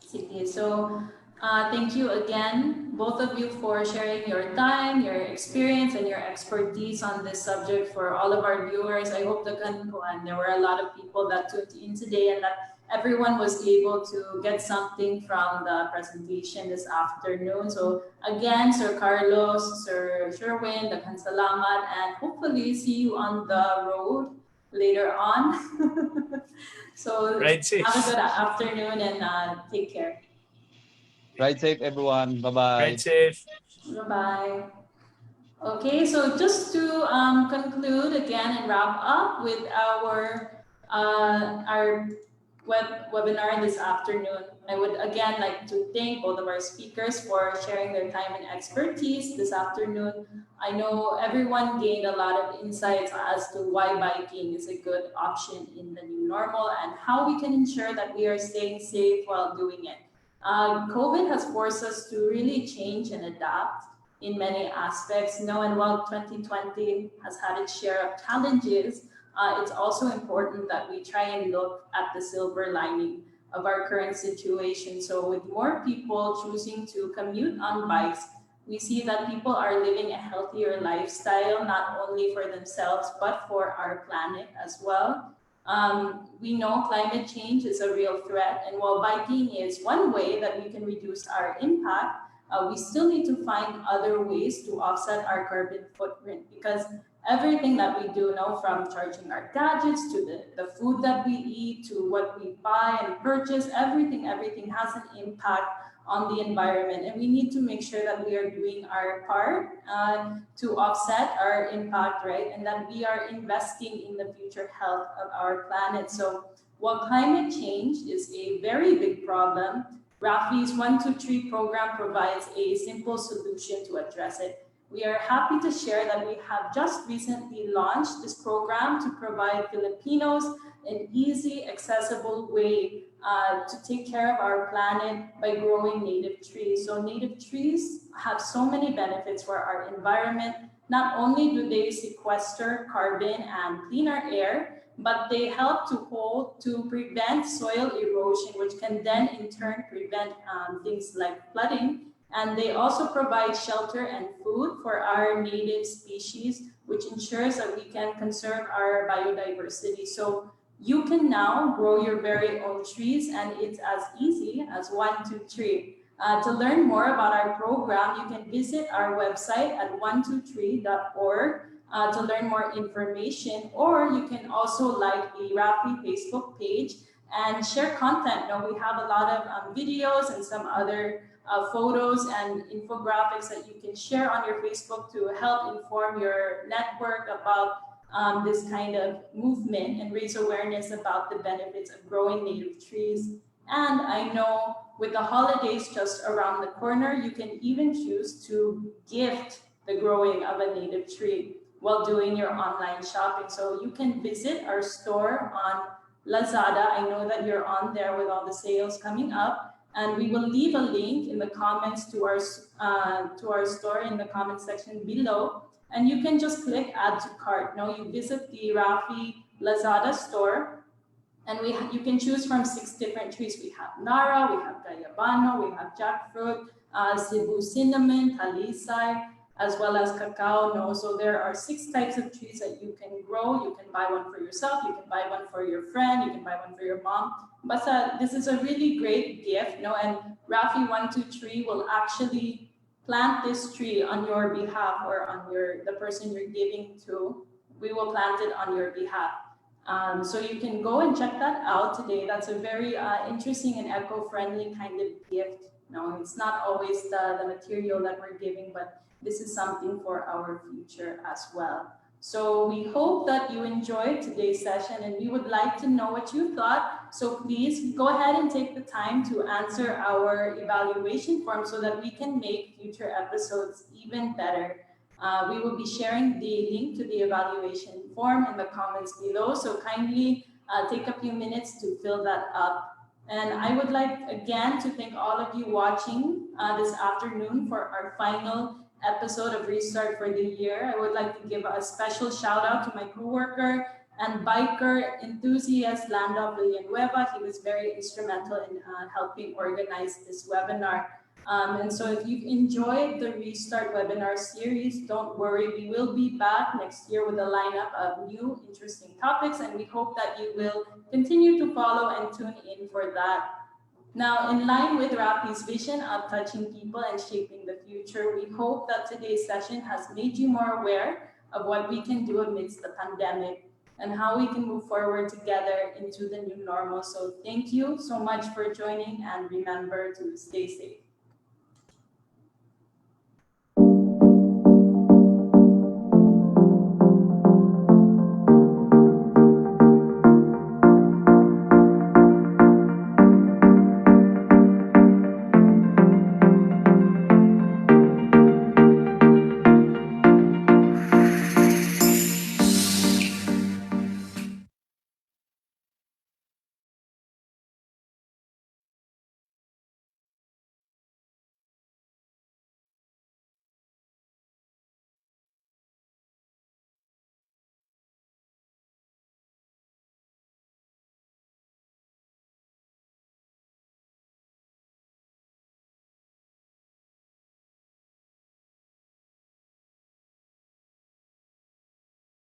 Sige. So, thank you again, both of you, for sharing your time, your experience, and your expertise on this subject for all of our viewers. I hope there were a lot of people that tuned in today and that everyone was able to get something from the presentation this afternoon. So again, Sir Carlos, Sir Sherwin, Daghan salamat, and hopefully see you on the road later on. So Ride safe. have a good afternoon and take care. Ride safe, everyone. Bye-bye. Ride safe. Bye-bye. Okay, so just to conclude again and wrap up with our webinar this afternoon, I would again like to thank both of our speakers for sharing their time and expertise this afternoon. I know everyone gained a lot of insights as to why biking is a good option in the new normal and how we can ensure that we are staying safe while doing it. COVID has forced us to really change and adapt in many aspects. And while 2020 has had its share of challenges, it's also important that we try and look at the silver lining of our current situation. So with more people choosing to commute on bikes, we see that people are living a healthier lifestyle, not only for themselves, but for our planet as well. We know climate change is a real threat, and while biking is one way that we can reduce our impact, we still need to find other ways to offset our carbon footprint, because everything that we do now, from charging our gadgets to the food that we eat to what we buy and purchase, everything has an impact on the environment, and we need to make sure that we are doing our part to offset our impact, right? And that we are investing in the future health of our planet. So while climate change is a very big problem, Rafi's 123 program provides a simple solution to address it. We are happy to share that we have just recently launched this program to provide Filipinos an easy, accessible way to take care of our planet by growing native trees. So native trees have so many benefits for our environment. Not only do they sequester carbon and clean our air, but they help to prevent soil erosion, which can then in turn prevent things like flooding. And they also provide shelter and food for our native species, which ensures that we can conserve our biodiversity. So you can now grow your very own trees, and it's as easy as 123. To learn more about our program, you can visit our website at 123.org to learn more information, or you can also like the Rafi Facebook page and share content. Now, we have a lot of videos and some other photos and infographics that you can share on your Facebook to help inform your network about this kind of movement and raise awareness about the benefits of growing native trees. And I know with the holidays just around the corner, you can even choose to gift the growing of a native tree while doing your online shopping. So you can visit our store on Lazada. I know that you're on there with all the sales coming up, and we will leave a link in the comments to our store in the comment section below. And you can just click add to cart. Now you visit the Rafi Lazada store, and you can choose from 6 different trees. We have Nara, we have Gayabano, we have jackfruit, Cebu cinnamon, talisay, as well as cacao. No, so there are 6 types of trees that you can grow. You can buy one for yourself, you can buy one for your friend, you can buy one for your mom. But this is a really great gift, no? And Rafi 123 will actually plant this tree on your behalf, or on the person you're giving to. We will plant it on your behalf. So you can go and check that out today. That's a very interesting and eco-friendly kind of gift. No, it's not always the material that we're giving, but this is something for our future as well. So we hope that you enjoyed today's session, and we would like to know what you thought. So please go ahead and take the time to answer our evaluation form so that we can make future episodes even better. We will be sharing the link to the evaluation form in the comments below. So kindly take a few minutes to fill that up. And I would like again to thank all of you watching this afternoon for our final episode of Restart for the year. I would like to give a special shout out to my coworker and biker enthusiast, Lando Villanueva. He was very instrumental in helping organize this webinar. And so if you've enjoyed the Restart webinar series, don't worry, we will be back next year with a lineup of new interesting topics, and we hope that you will continue to follow and tune in for that. Now, in line with Rafi's vision of touching people and shaping the future, we hope that today's session has made you more aware of what we can do amidst the pandemic and how we can move forward together into the new normal. So thank you so much for joining, and remember to stay safe.